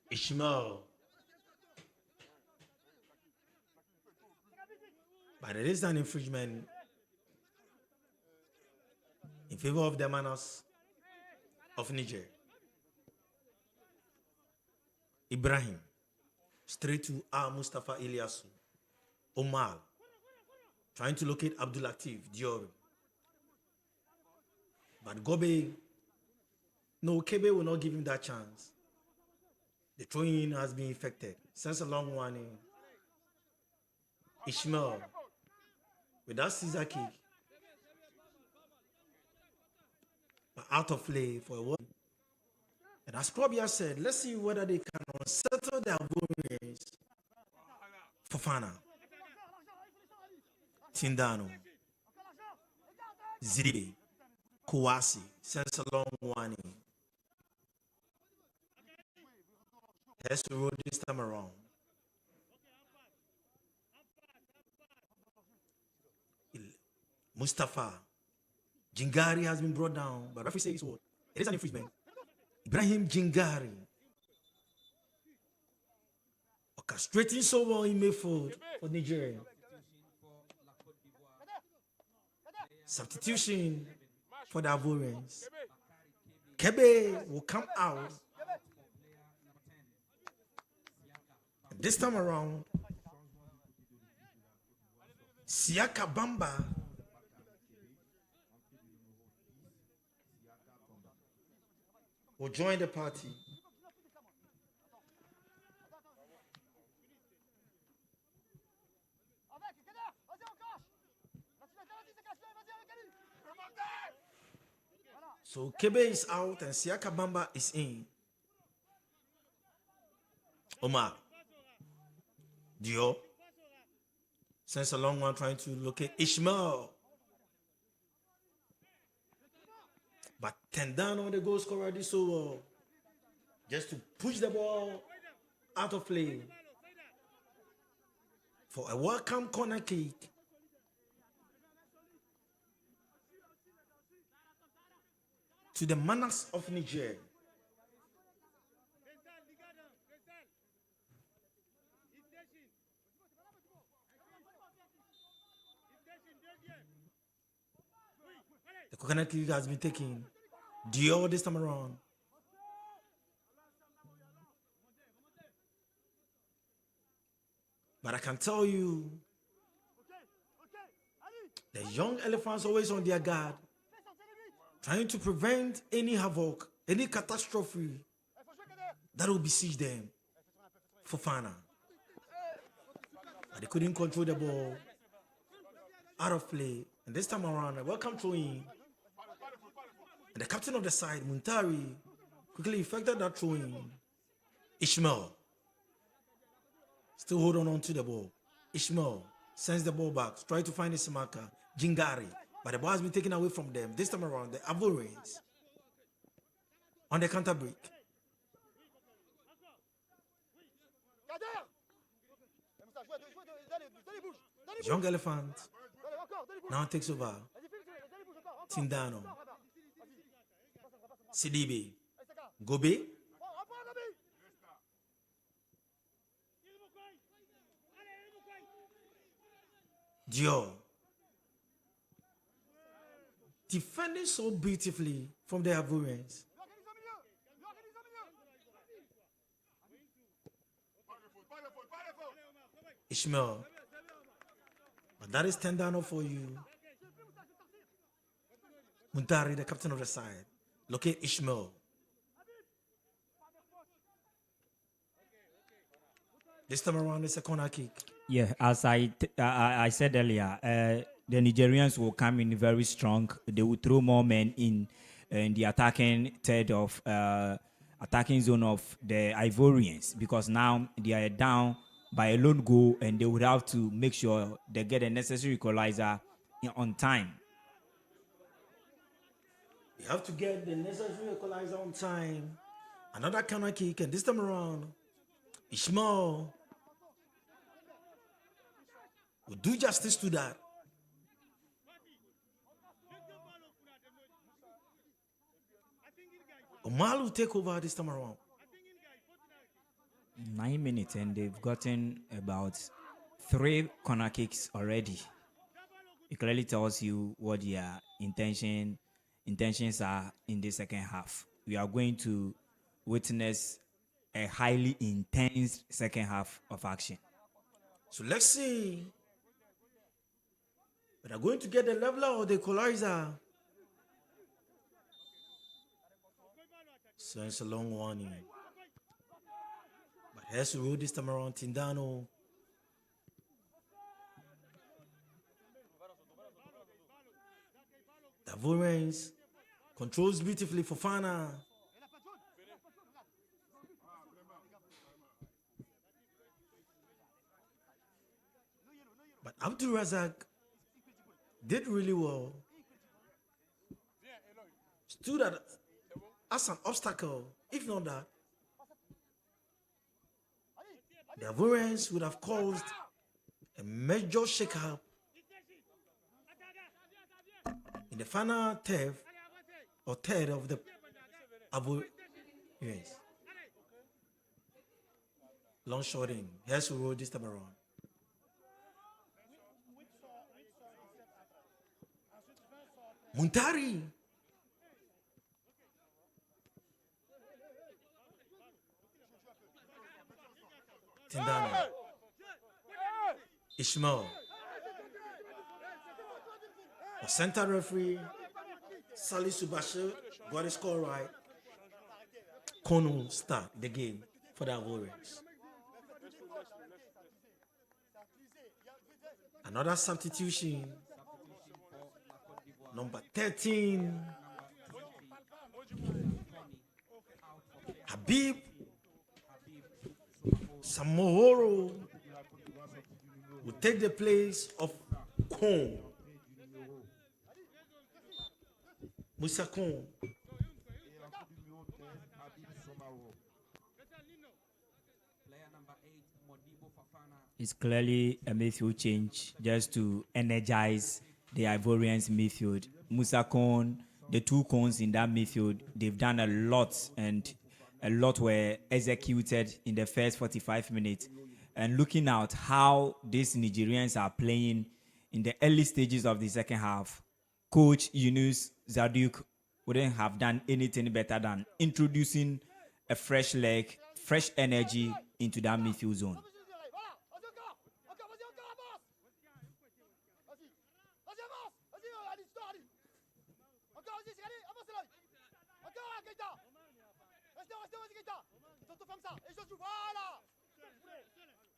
Ishmael. But it is an infringement in favor of the manners of Niger. Ibrahim, straight to Mustafa Ilyasu. Omar, trying to locate Abdul Latif Diori. But Gobe, no, Kebe will not give him that chance. The throw-in has been effected. Sends a long one in. Ishmael, with that scissor kick, but out of play for a while. And as Probia said, let's see whether they can unsettle their opponents. Fofana, Tindano, Zidi, Kouassi, sends a long one in. Has to roll this time around. Mustafa Jingari has been brought down, but referee says what? It is an infringement. Ibrahim Jingari orchestrating so well in midfield for Nigeria. Substitution for the Ivorians. Kebe will come out. And this time around, Siaka Bamba will join the party. So Kebe is out and Siaka Bamba is in. Omar Dio sends a long one trying to locate Ishmael. But Tendano, the goal scorer, did so well. Just to push the ball out of play for a welcome corner kick. To the manners of Niger. The coconut kick has been taken. Dior this time around. But I can tell you, the young elephants always on their guard, trying to prevent any havoc, any catastrophe that will besiege them. Fofana. But they couldn't control the ball. Out of play. And this time around, a welcome throw in. And the captain of the side, Muntari, quickly effected that throw in. Ishmael still holding on to the ball. Ishmael sends the ball back, try to find his marker, Jingari. But the ball has been taken away from them. This time around, the Ivorians on the counter break. Young Elephant now takes over. Tindano. Sidibe. Gobe. Dior. Defending so beautifully from the Ivorians. Ishmael. But that is Tendano for you. Muntari, the captain of the side. Locate Ishmael. This time around, it's a corner kick. Yeah, as I said earlier, the Nigerians will come in very strong. They will throw more men in the attacking third of attacking zone of the Ivorians, because now they are down by a lone goal and they would have to make sure they get a necessary equalizer on time. You have to get the necessary equalizer on time. Another corner kick, and this time around, Ishmael will do justice to that. Omar will take over this time around. 9 minutes and they've gotten about 3 corner kicks already. It clearly tells you what their intentions are in the second half. We are going to witness a highly intense second half of action. So let's see. But are going to get the leveler or the equalizer? So it's a long warning. But has to roll this time around. Tindano. The Ivorians controls beautifully for Fana. But Abdul Razak did really well. Stood as an obstacle. If not that, the Ivorians would have caused a major shake-up in the final third of the Ivorians. Long shot in. Here's to roll this time around. Muntari. Tindano. Ishmael. The center referee, Salisu Bashir, got his score right. Kono start the game for the Ivorians. Another substitution. Number 13. Habib Samohoro will take the place of Kong. Musa Kong. It's clearly a midfield change just to energize the Ivorians midfield. Musa Kone, the 2 cones in that midfield, they've done a lot, and a lot were executed in the first 45 minutes. And looking at how these Nigerians are playing in the early stages of the second half, Coach Yunus Zaduk wouldn't have done anything better than introducing a fresh leg, fresh energy into that midfield zone.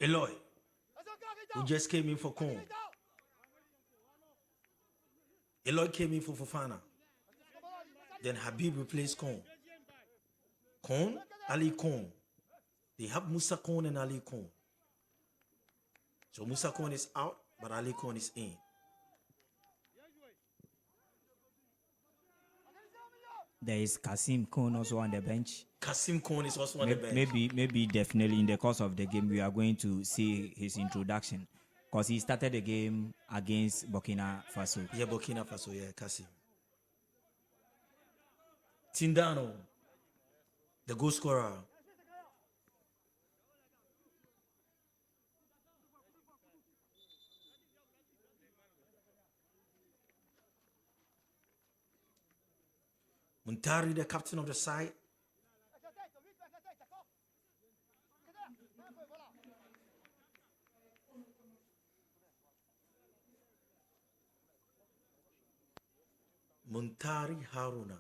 Eloy, who just came in for Kong. Eloy came in for Fofana. Then Habib replaced Kong. Kong, Ali Kong. They have Musa Kong and Ali Kong. So Musa Kong is out, but Ali Kong is in. There is Kasim Kone also on the bench. Kasim Kone is also on the bench. Maybe definitely in the course of the game we are going to see his introduction, because he started the game against Burkina Faso. Yeah, Burkina Faso, yeah, Kasim. Tindano, the goal scorer. Muntari, the captain of the side. Muntari Haruna.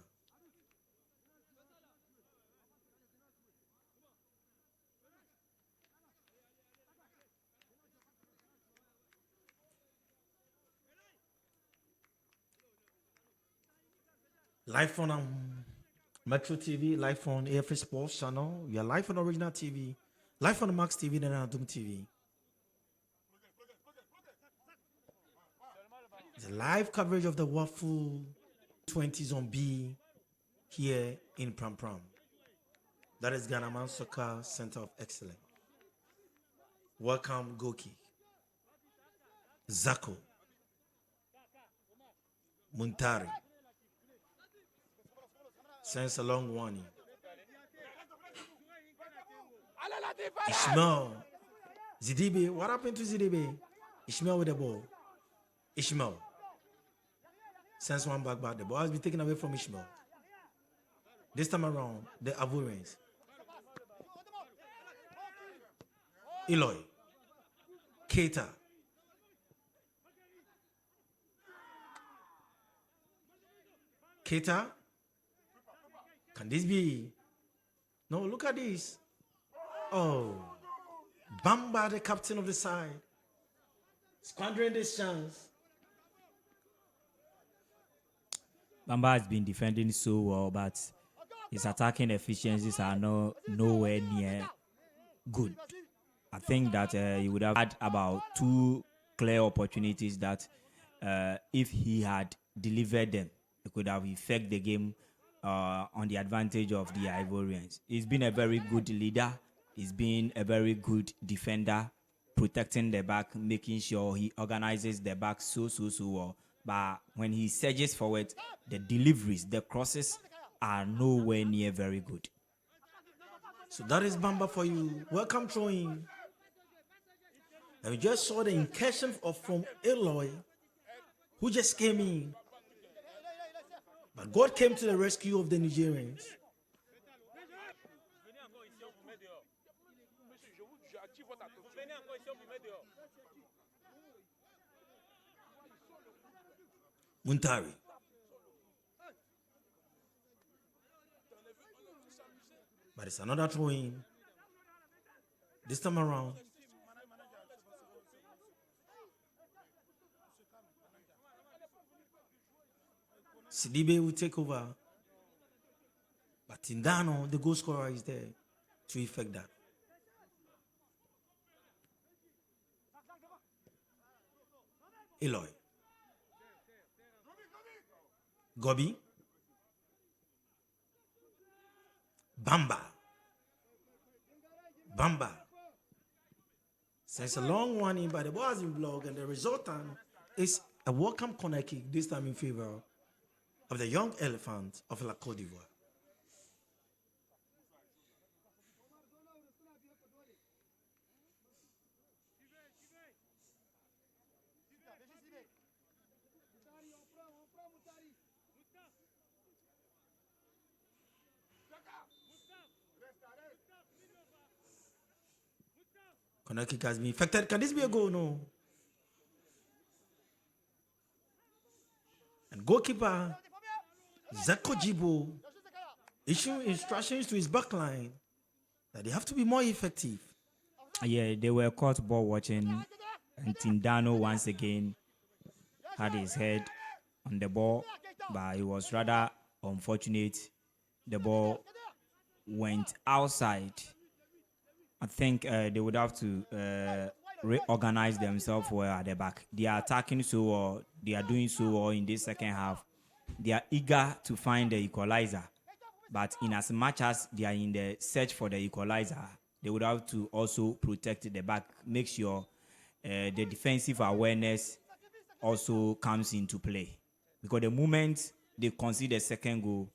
Live on Metro TV, live on AFA Sports Channel. We are live on Original TV, live on Max TV, and on Doom TV. The live coverage of the Wafu 20s on B here in Pram Pram. That is Ghana Man Soccer Center of Excellence. Welcome, Goki, Zako, Muntari. Sends a long warning. Ishmael. Zidibe. What happened to Zidibe? Ishmael with the ball. Ishmael. Sends one back. The ball has been taken away from Ishmael. This time around, the Ivorians. Eloy. Keita. Keita. Can this be? No, look at this. Oh. Bamba, the captain of the side. Squandering this chance. Bamba has been defending so well, but his attacking efficiencies are nowhere near good. I think that he would have had about 2 clear opportunities that if he had delivered them, it could have affected the game on the advantage of the Ivorians. He's been a very good leader. He's been a very good defender, protecting the back, making sure he organizes the back so well. But when he surges forward, the deliveries, the crosses are nowhere near very good. So that is Bamba for you. Welcome, throwing. And we just saw the incursion from Eloy, who just came in. But God came to the rescue of the Nigerians. Muntari. But it's another throw-in. This time around. Sidibe will take over. But Tindano, the goal scorer, is there to effect that. Eloy. Gobi. Bamba. Sends a long one in, but the ball has been blocked, and the resultant is a welcome corner kick, this time in favor of the young elephant of La Côte d'Ivoire. Corner kick has been effected. Can this be a goal? No. And goalkeeper Zako Jibo issuing instructions to his backline that they have to be more effective. Yeah, they were caught ball watching, and Tindano once again had his head on the ball, but it was rather unfortunate. The ball went outside. I think they would have to reorganize themselves well at the back. They are attacking so well. They are doing so well in this second half. They are eager to find the equalizer. But in as much as they are in the search for the equalizer, they would have to also protect the back, make sure the defensive awareness also comes into play. Because the moment they concede the second goal,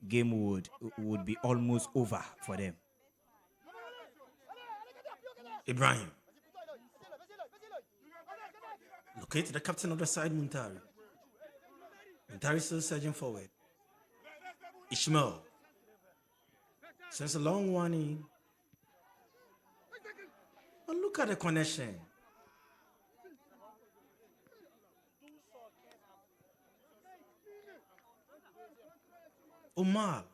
game would be almost over for them. Ibrahim. Locate the captain of the side, Muntari. Muntari still surging forward. Ishmael. Sends a long one in. But look at the connection. Omar.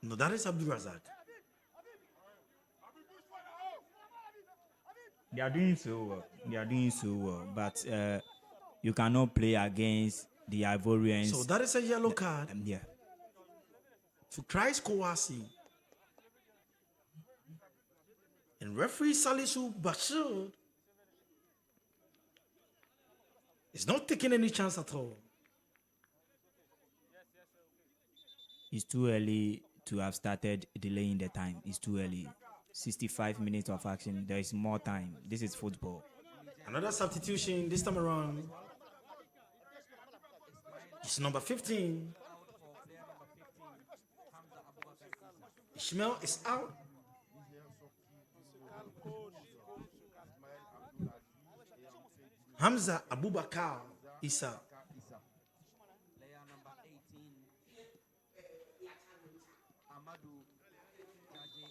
No, that is Abdul Razak. They are doing so well. They are doing so well, but you cannot play against the Ivorians. So that is a yellow card Yeah. to Christ Kouassi. And referee Salisu Bashir is not taking any chance at all. It's too early to have started delaying the time. It's too early. 65 minutes of action. There is more time. This is football. Another substitution this time around. It's number 15. Ishmael is out. Hamza Abubakar Isa.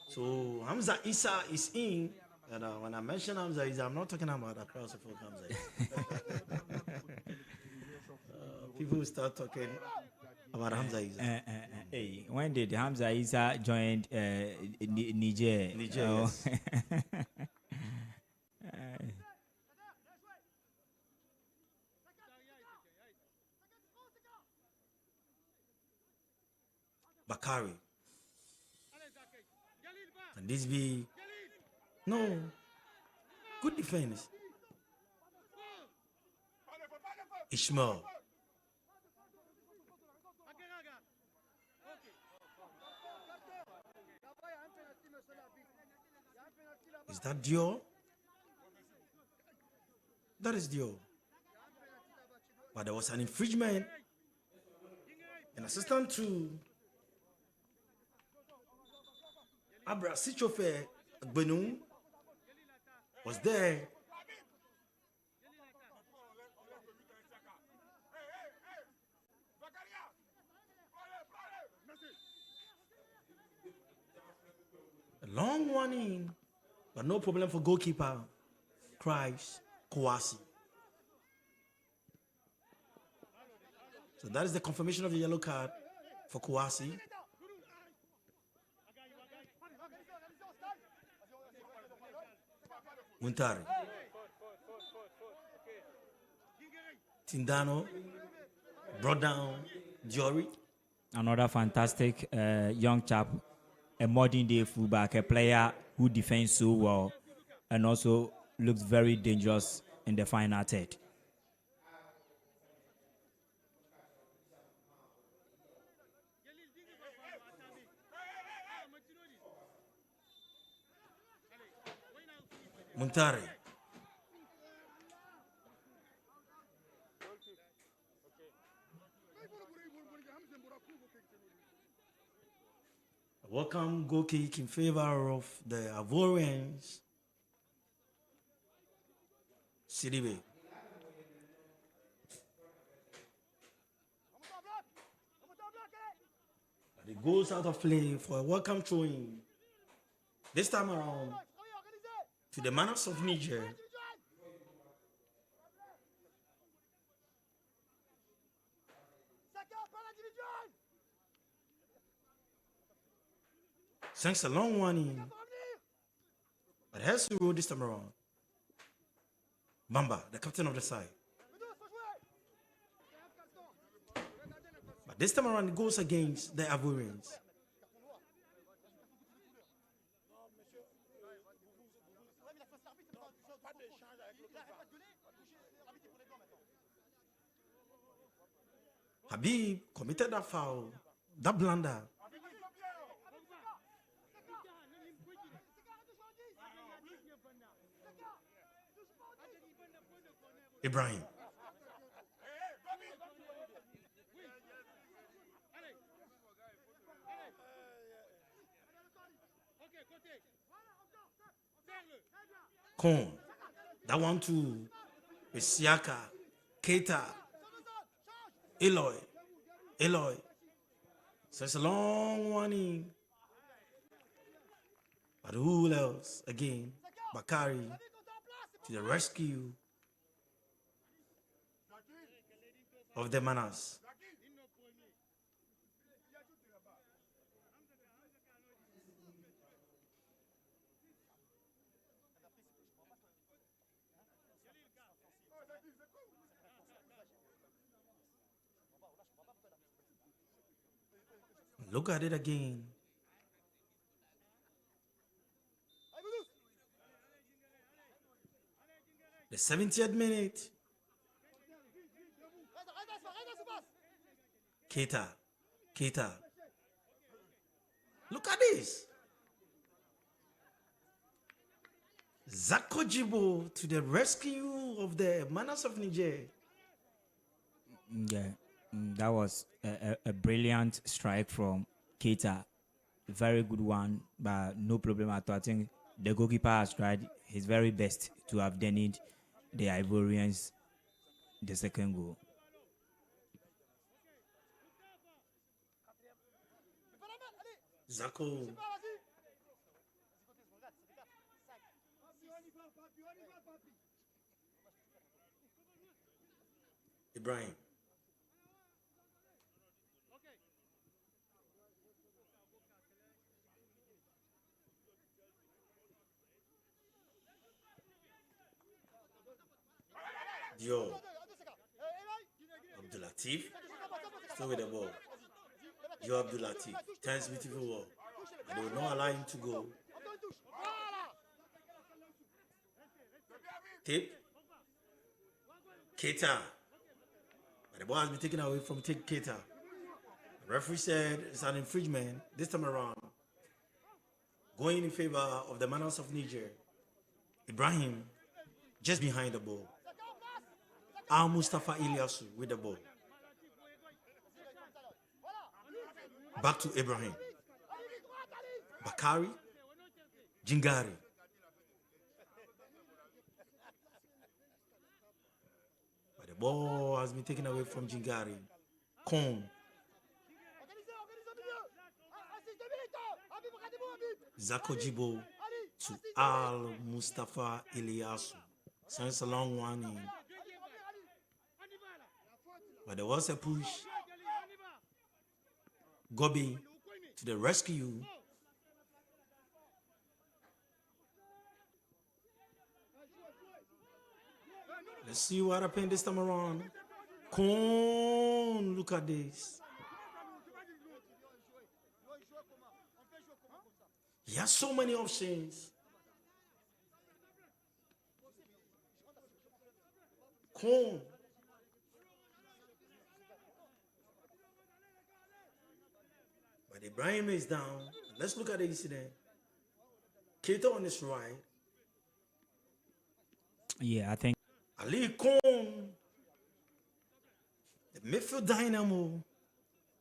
So Hamza Isa is in. And when I mention Hamza Isa, I'm not talking about across the folk Hamza Isa. People will start talking about Hamza Isa. Hey, when did Hamza Isa join Niger? Niger, Oh. yes. Bakari. Can this be? No. Good defense. Ishmael. Is that Dio? That is Dio. But there was an infringement. An assistant to Abra Sichofe Benung was there. A long one in, but no problem for goalkeeper Christ Kouassi. So that is the confirmation of the yellow card for Kouassi. Muntari. Tindano brought down Diori. Another fantastic young chap, a modern day fullback, a player who defends so well and also looks very dangerous in the final third. Muntari. Welcome goal kick in favor of the Ivorians. Sidibe. But it goes out of play for a welcome throw-in. This time around to the Manas of Niger. Thanks a long one in. But has to roll this time around. Bamba, the captain of the side. But this time around it goes against the Ivorians. Habib committed that foul, that blunder. Ibrahim. Con. That one too. With Siaka, Keita, Eloy. So it's a long one in. But who else? Again, Bakari to the rescue of the Manas. Look at it again. The 70th minute. Keita. Look at this. Zakojibo to the rescue of the Manas of Niger. Yeah, that was a brilliant strike from Keita. Very good one, but no problem at all. I think the goalkeeper has tried his very best to have denied the Ivorians the second goal. Zako. Ibrahim. Dior. Abdulatif. Still with the ball. Dior Abdulatif. Tense beautiful ball. And they will not allow him to go. Tip. Keita. But the ball has been taken away from Keita. The referee said it's an infringement this time around. Going in favor of the Manas of Niger. Ibrahim just behind the ball. Al Mustafa Ilyasu with the ball. Back to Ibrahim. Bakari. Jingari. But the ball has been taken away from Jingari. Kong. Zakojibo to Al Mustafa Ilyasu. So it's a long one in. But there was a push. Gobi to the rescue. Let's see what happened this time around. Con, look at this. He has so many options. Con. But Ibrahim is down. Let's look at the incident. Keita on his right. Yeah, I think Ali Kon, the midfield dynamo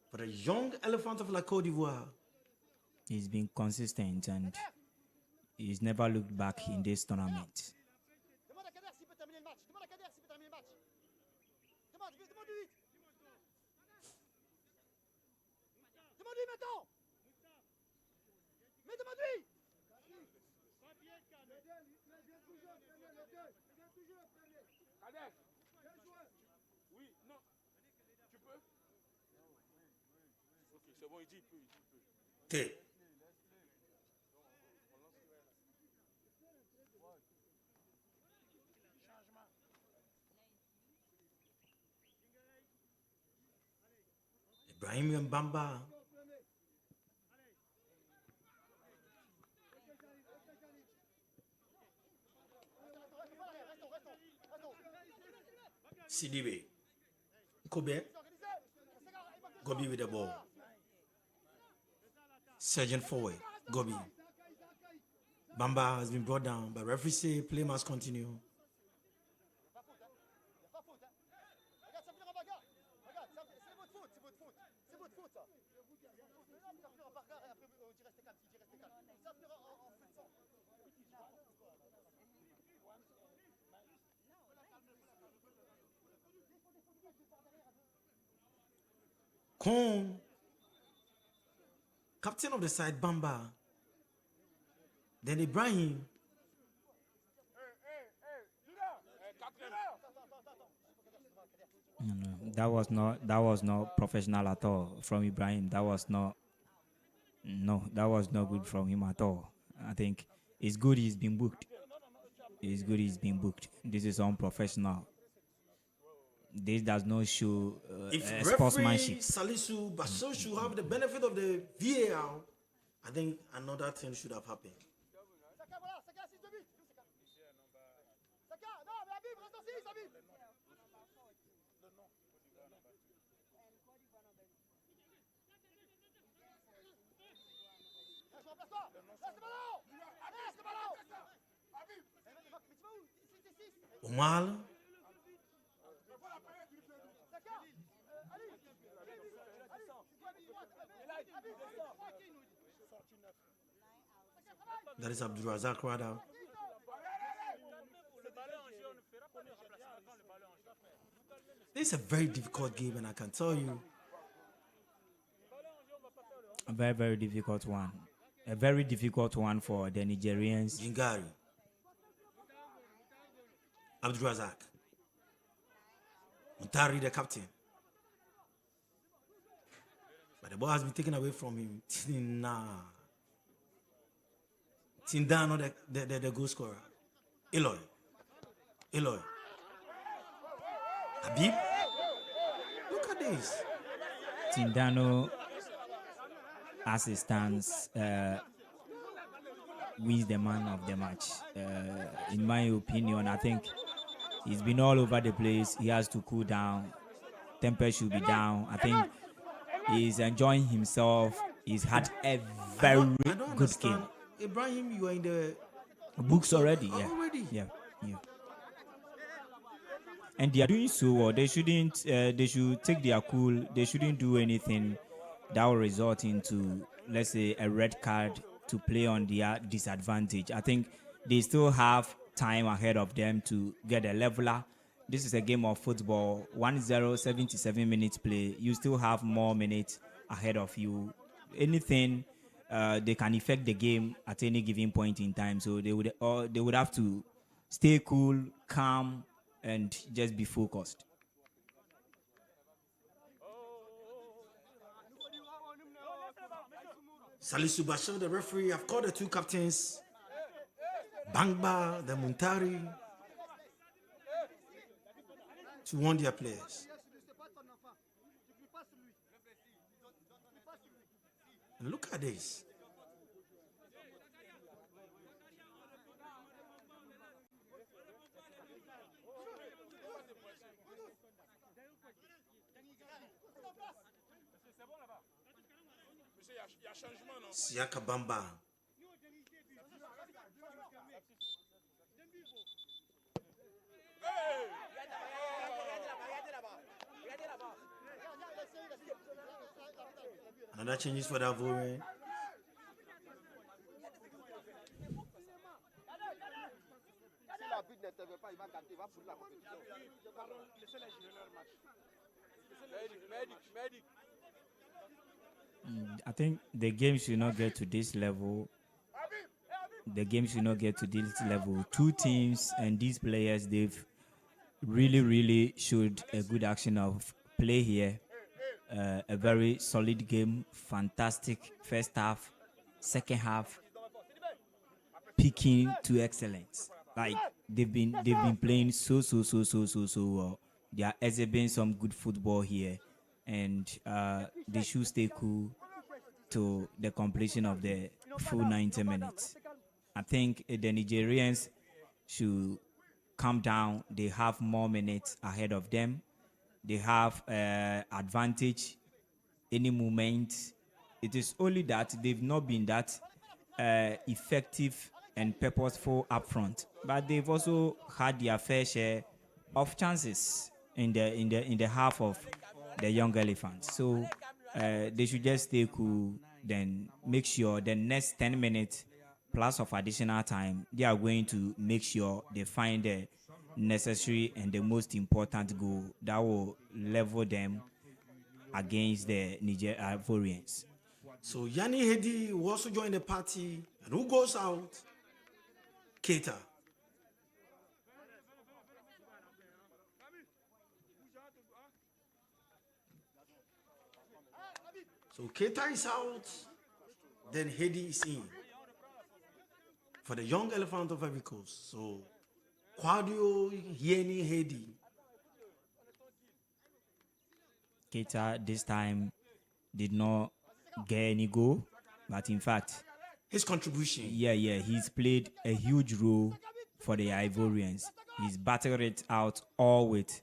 for the young elephant of La Côte d'Ivoire. he's been consistent and he's never looked back in this tournament. Oui, non. Tu peux? Ok, c'est bon, il dit, il peut. Okay. Ibrahim Mbamba. CDB. Kobe. Gobi with the ball. Sergeant forward. Gobi. Bamba has been brought down, but referee say play must continue. Kong, captain of the side, Bamba. Then Ibrahim. No, that was not professional at all from Ibrahim. That was not good from him at all. I think it's good he's been booked. It's good he's been booked. This is unprofessional. This does not show If referee sportsmanship. Salisu Bashir should have the benefit of the VAR, I think another thing should have happened. Omar, that is Abdul Razak Rada. This is a very difficult game, and I can tell you, A very, very difficult one. A very difficult one for the Nigerians. Jingari, Abdul Razak, Muntari, the captain. But the ball has been taken away from him. Tindano, the goal scorer. Eloy. Habib. Look at this. Tindano, as it stands, wins the man of the match. In my opinion, I think he's been all over the place. He has to cool down. Temper should be down. I think he's enjoying himself. He's had a very I don't good understand. game. Ibrahim, you are in the Books already, yeah. Already? Yeah. And they are doing so well. They shouldn't. They should take their cool. They shouldn't do anything that will result into, let's say, a red card to play on their disadvantage. I think they still have time ahead of them to get a leveler. This is a game of football. 1-0, 77 minutes play. You still have more minutes ahead of you. Anything, they can affect the game at any given point in time. So they would have to stay cool, calm, and just be focused. Salisu Bashir, the referee. I've called the two captains, Bangba, the Muntari, to warn their players. And look at this. Il y a changement, non? Siaka Bamba. Another changes for that Vore. Si l'arbitre n'intervient pas, il va gâter, il va foutre la compétition. Pardon, laissez-les jouer leur match. Medic. I think the game should not get to this level. The game should not get to this level. Two teams and these players, they've really showed a good action of play here. A very solid game, fantastic first half, second half, peaking to excellence. Like they've been playing so well. They are exhibiting some good football here, and they should stay cool to the completion of the full 90 minutes. I think the Nigerians should calm down. They have more minutes ahead of them. They have advantage any moment. It is only that they've not been that effective and purposeful up front, but they've also had their fair share of chances in the half of the young elephants. So they should just stay cool, then make sure the next 10 minutes plus of additional time, they are going to make sure they find the necessary and the most important goal that will level them against the Niger Ivorians. So Yanni Hedi will also join the party. And who goes out? Keita. So Keita is out. Then Hedi is in. For the young elephant of Ivory Coast. So Quadio, Yanni Hedi. Keita this time did not get any goal, but in fact, His contribution. he's played a huge role for the Ivorians. He's battled it out all with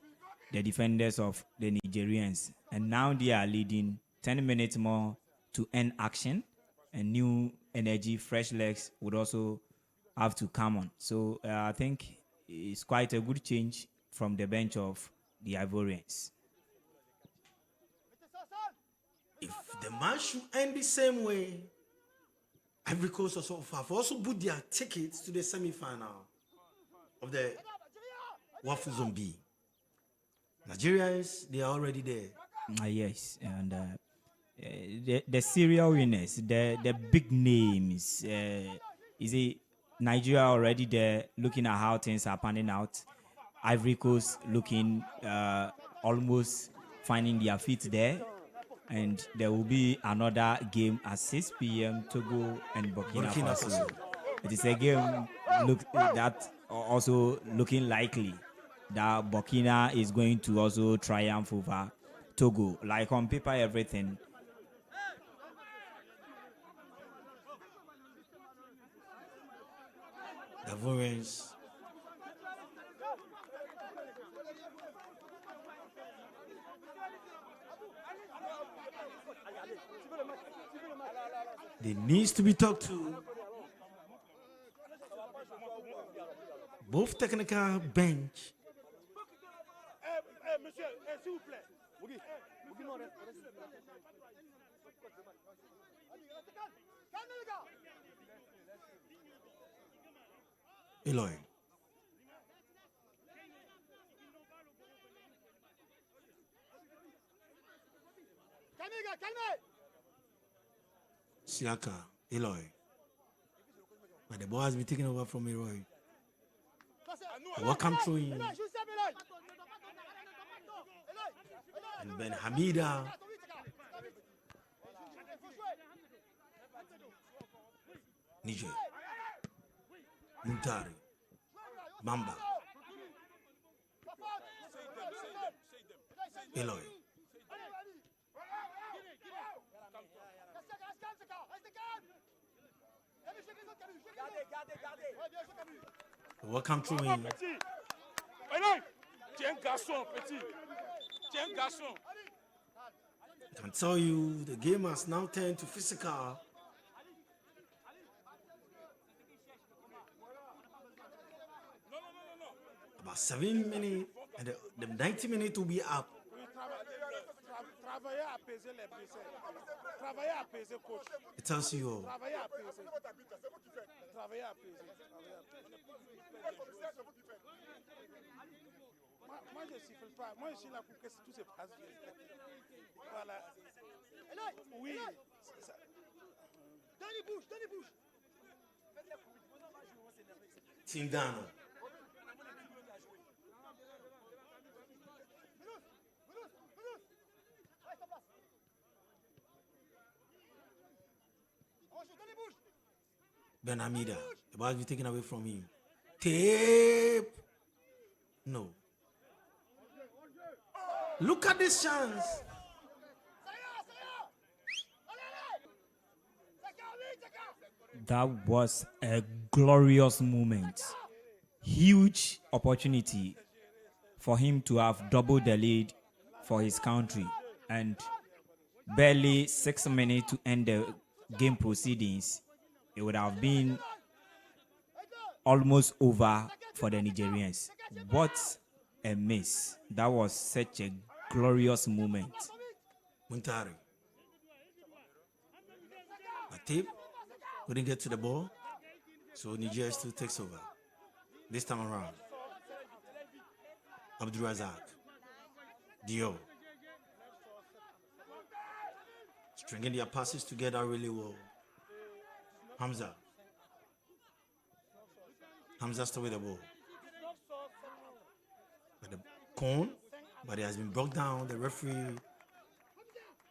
the defenders of the Nigerians, and now they are leading 10 minutes more to end action, and new energy, fresh legs would also have to come on. So I think it's quite a good change from the bench of the Ivorians. If the match should end the same way, Ivory Coast have also booked their tickets to the semi-final of the Wafu-B. Nigerians, they are already there. Yes, and the serial winners, the big names. Is it Nigeria already there, looking at how things are panning out? Ivory Coast looking almost finding their feet there. And there will be another game at 6 p.m. Togo and Burkina Faso. It is a game that also looking likely that Burkina is going to also triumph over Togo. Like on paper, everything. The Ivorians. They needs to be talked to. Both technical bench. Monsieur, s'il vous plaît. Bougi, non, reste. Calme les gars. Eloy. Calme les gars, calme. Siaka, Eloy. But the ball has been taken over from Eloy. Welcome through in. And Ben Hamida. Niger. Muntari. Bamba. Eloy. Welcome through in. Tu es un garçon, petit. Tu es un garçon. I can tell you the game has now turned to physical. About 7 minutes, and the 90 minutes will be up. Travailler à apaiser les blessés. Travailler à apaiser, coach. It tells you all. Travailler à apaiser. Travailler à apaiser. Moi, je ne siffle pas. Moi, je suis là pour que tout se passe bien. Voilà. Oui. c'est ça. Donne bouge. Team Dano. Ben Hamida. The ball will be taken away from him. Tape. No. Look at this chance. That was a glorious moment. Huge opportunity for him to have doubled the lead for his country. And barely 6 minutes to end the game proceedings, it would have been almost over for the Nigerians. What a miss. That was such a glorious moment. Muntari. Atib couldn't get to the ball, so Nigeria still takes over. This time around. Abdulrazak. Dio. Stringing their passes together really well. Hamza. Hamza still with the ball. But the cone, but it has been brought down. The referee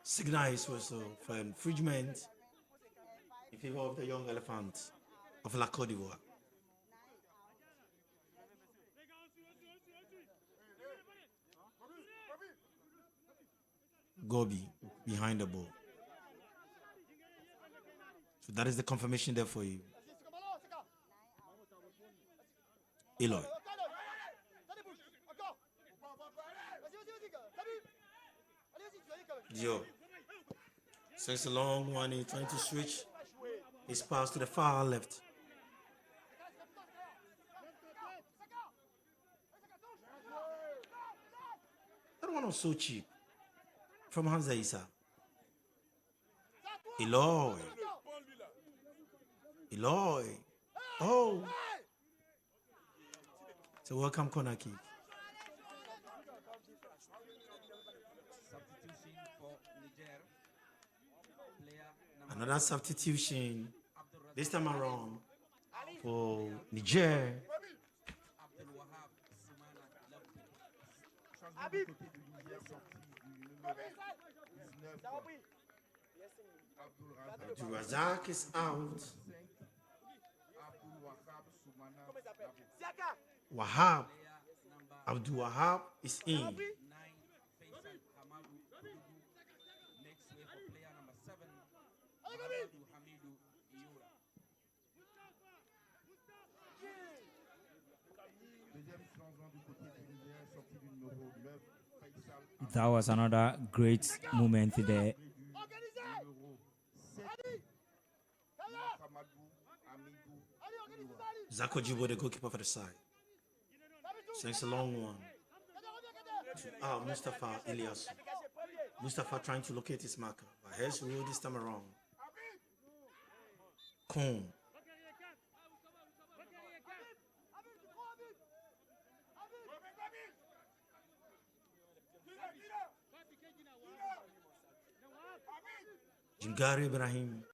signal his whistle for infringement in favor of the young elephant of La Côte d'Ivoire. Gobi behind the ball. So that is the confirmation there for you. Eloy. Dio. Since a long one, he's trying to switch his pass to the far left. That one was so cheap. From Hamza Issa. Eloy. Eloy. Oh. It's a welcome corner kick. Another substitution. This time around for Niger. Abdulrazak is out. Wahab. Abdul Wahab is in. That was another great moment there. Zako Jibo, the goalkeeper for the side. Sends a long one. Mustafa Elias. Mustafa trying to locate his marker. But here's the road this time around. Coon. Jingari Ibrahim.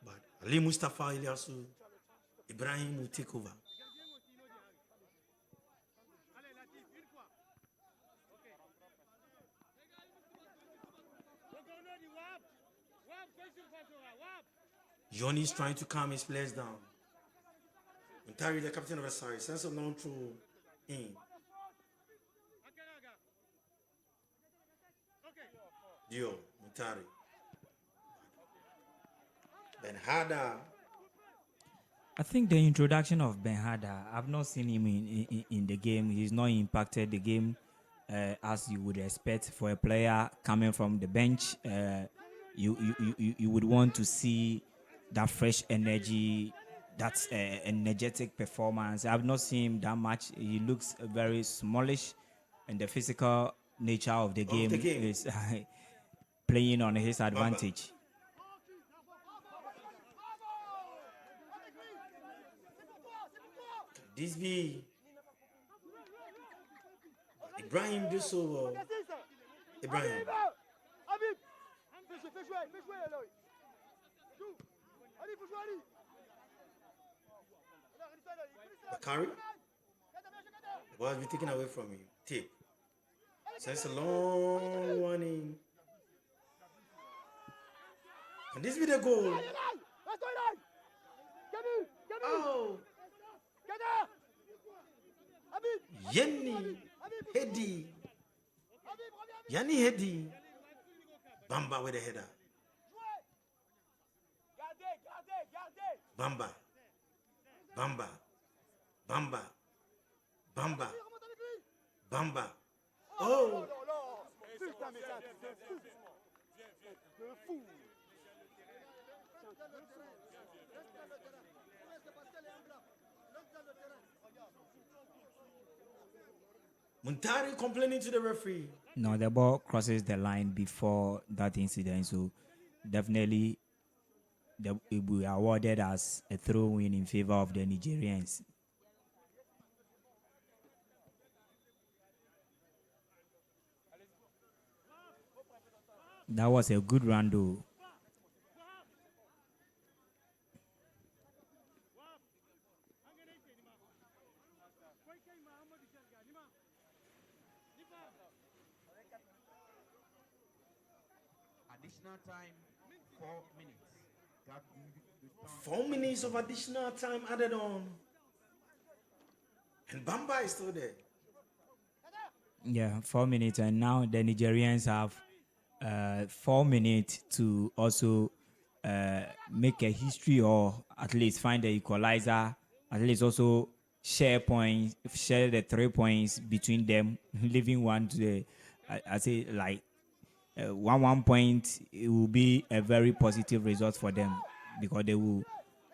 But Ali Mustafa Ilyasu, Ibrahim will take over. Johnny is trying to calm his players down. Muntari, the captain of the side, sends a long throw in. Dio, Muntari. Ben Hada. I think the introduction of Ben Hada, I've not seen him in the game. He's not impacted the game as you would expect for a player coming from the bench. You would want to see that fresh energy, that energetic performance. I've not seen him that much. He looks very smallish, and the physical nature of the game is playing on his advantage. This be Ibrahim Dusso. Ibrahim. Bakari. The ball has been taken away from you. Tape. Sends a long one in. Can this be the goal? Oh. Yenni Hedi. Yanni Hedi. Bamba with the header. Bamba. Bamba. Bamba. Bamba. Bamba. Oh. Muntari complaining to the referee. No, the ball crosses the line before that incident, so definitely it will be awarded as a throw-in in favor of the Nigerians. That was a good run, though. Additional time, 4 minutes. 4 minutes of additional time added on. And Bamba is still there. Yeah, 4 minutes, and now the Nigerians have 4 minutes to also make a history, or at least find the equalizer, at least also share points, share the 3 points between them, leaving one to the, I say like 1 point. It will be a very positive result for them because they will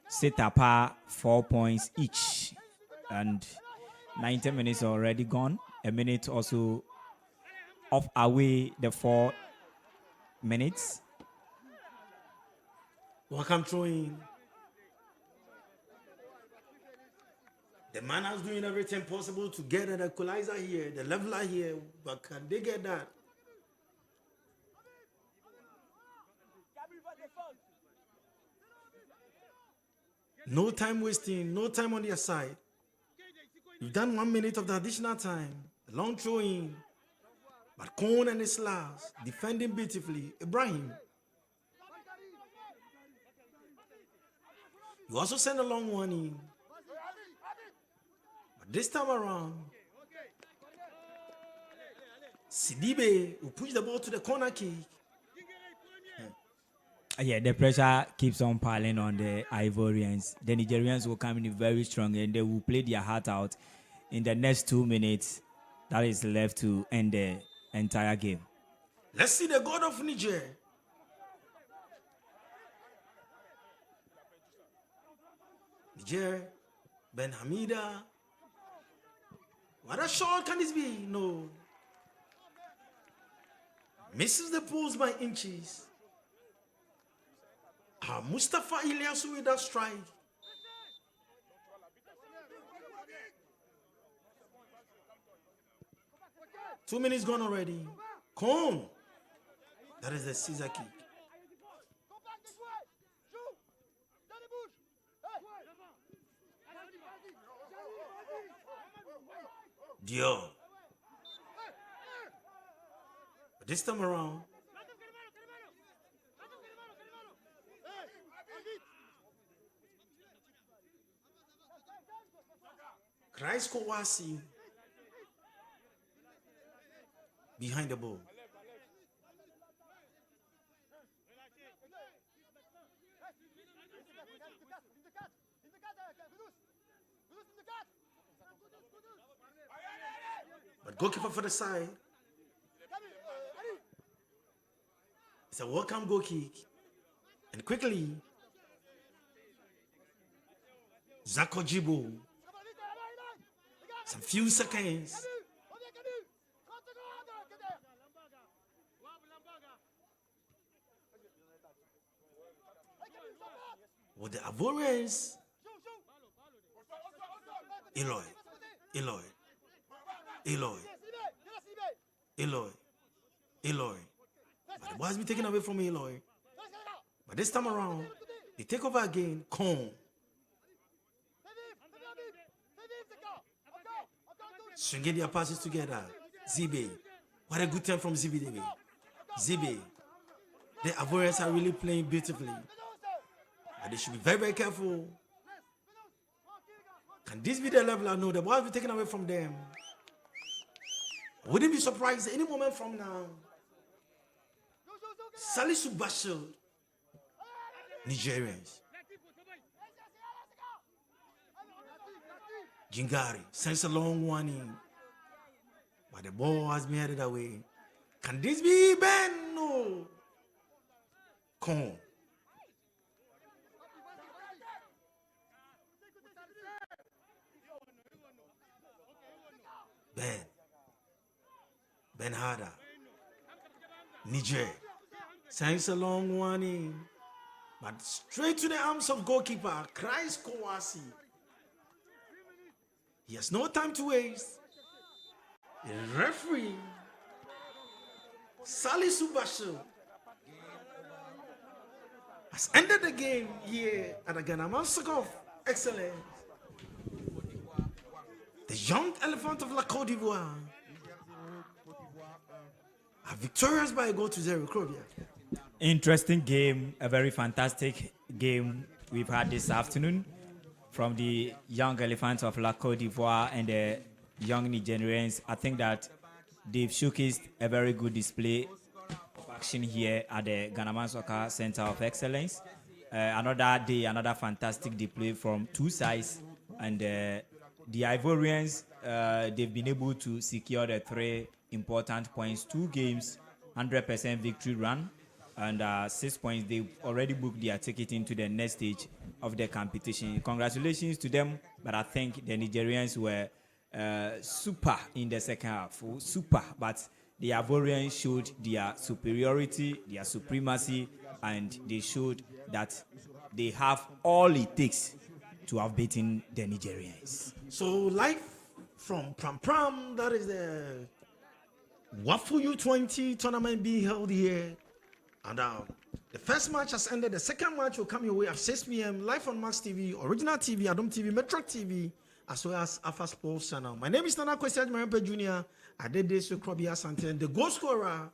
sit apart 4 points each, and 90 minutes already gone. A minute also off away the 4 minutes. Welcome throwing. The man is doing everything possible to get an equalizer here, the leveler here, but can they get that? No time wasting, no time on their side. You've done 1 minute of the additional time. A long throw in. But Cone and his last defending beautifully. Ibrahim. You also send a long one in. But this time around, Sidibe will push the ball to the corner kick. Yeah, the pressure keeps on piling on the Ivorians. The Nigerians will come in very strong and they will play their heart out in the next 2 minutes that is left to end the entire game. Let's see the God of Niger. Niger, Ben Hamida. What a shot can this be? No. Misses the post by inches. Mustafa Ilyasu with that strike. Two minutes gone already. Come. That is the Caesar kick. Dior. But this time around, Christ Kowasi behind the ball. But goalkeeper for the side. It's a welcome goal kick. And quickly, Zako Jibo. Some few seconds. With the Ivorians, Eloy. But the ball has been taken away from Eloy. But this time around, they take over again. Con. Swinging their passes together. Zibe. What a good time from Zibe. Zibe. The Ivorians are really playing beautifully. But they should be very, very careful. Can this be the leveler? No, the ball will be taken away from them. Wouldn't be surprised any moment from now. Salisu Bashir, Nigerians. Jingari sends a long one in. But the ball has been headed away. Can this be Ben? No. Con. Ben Hada. Niger. Sends a long one in. But straight to the arms of goalkeeper, Christ Kowasi. He has no time to waste. The referee, Salisu Bashir, has ended the game here at the Ghana Massacre of Excellence. The young elephant of La Côte d'Ivoire are victorious by a goal to 0. Krobia. Interesting game, a very fantastic game we've had this afternoon from the young elephants of La Côte d'Ivoire and the young Nigerians. I think that they've showcased a very good display of action here at the Ghana Soccer Center of Excellence. Another day, another fantastic display from two sides, and the Ivorians, they've been able to secure the 3 important points, 2 games, 100% victory run, and 6 points. They've already booked their ticket into the next stage of the competition. Congratulations to them, but I think the Nigerians were super in the second half, super, but the Ivorians showed their superiority, their supremacy, and they showed that they have all it takes to have beaten the Nigerians. So live from Pram Pram, that is the Wafu-U20 tournament being held here. And the first match has ended. The second match will come your way at 6 p.m. live on Max TV, Original TV, Adom TV, Metro TV, as well as Alpha Sports Channel. My name is Nana Kwesi Admirempe Jr. I did this with Krobia Santen. The goal scorer,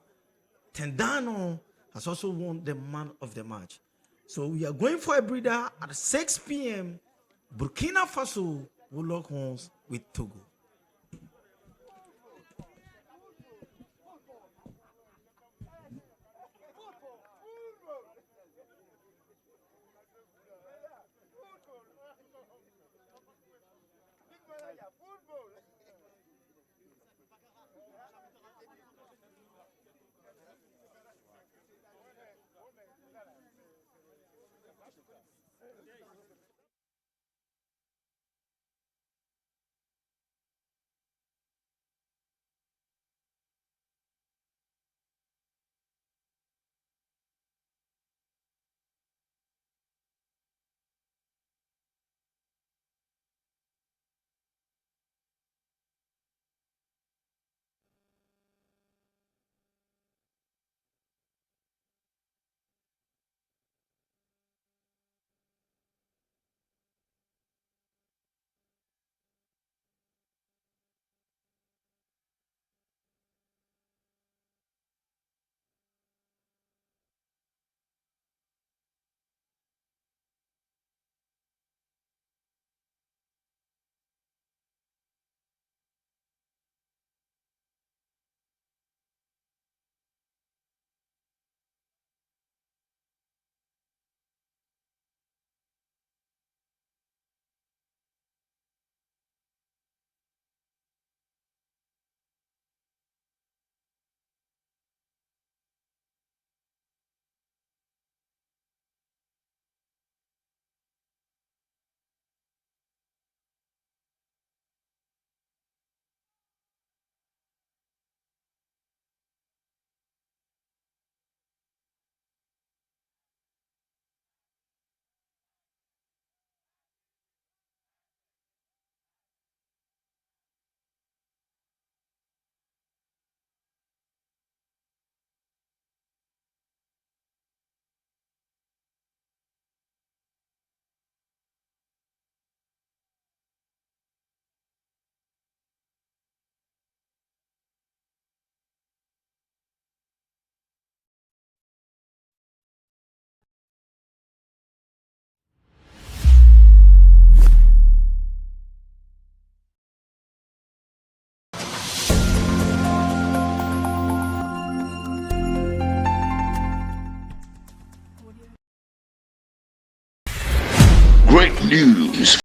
Tendano, has also won the man of the match. So we are going for a breather at 6 p.m. Burkina Faso will lock horns with Togo. Great news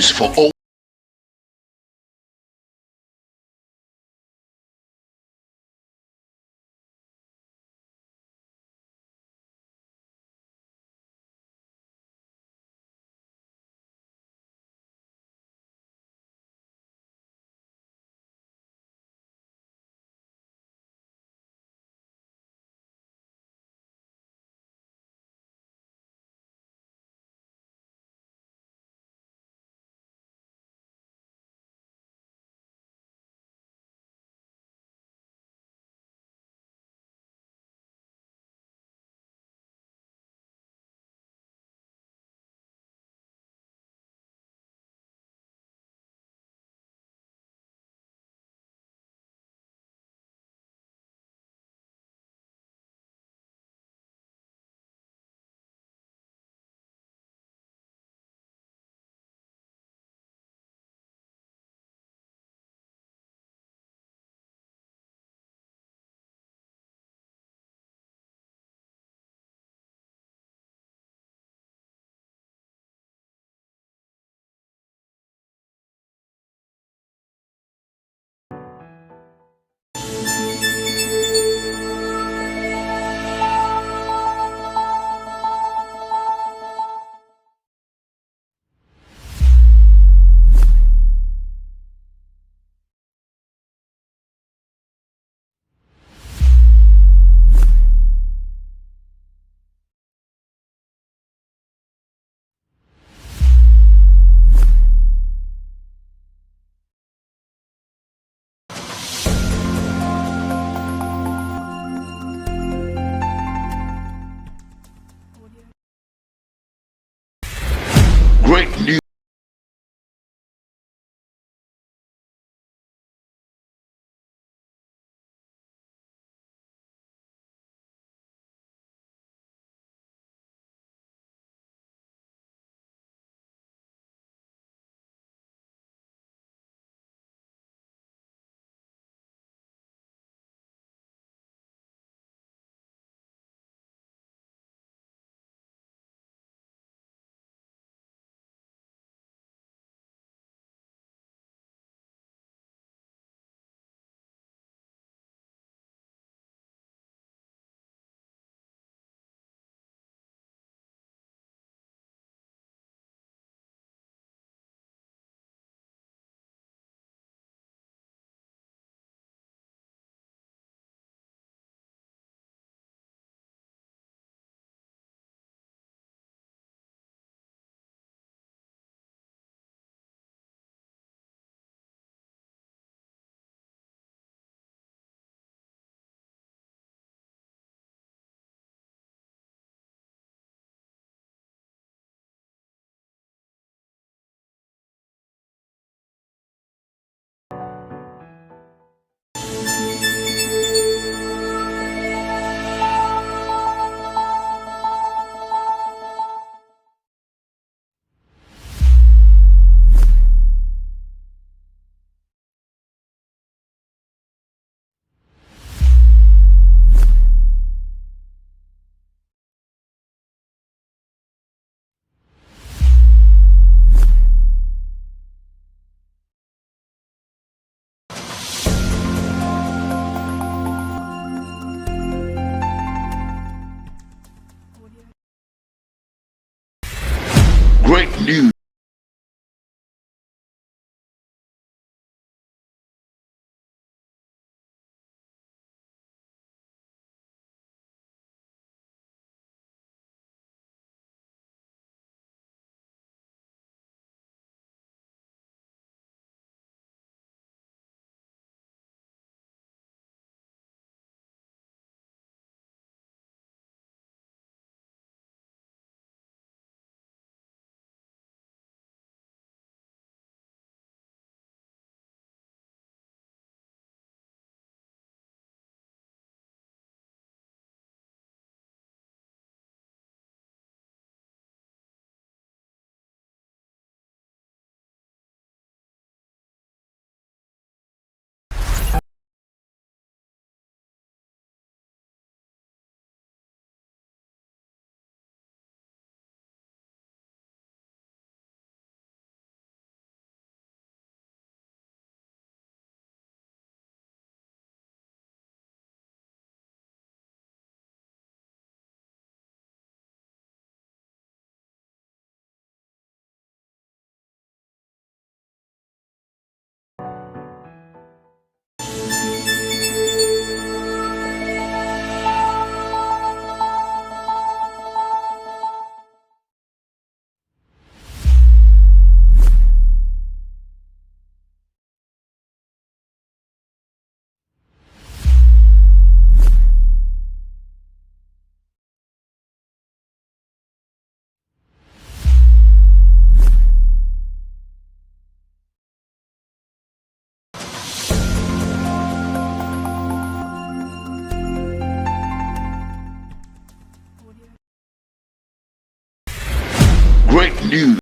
news for all. Great news. Great news. news.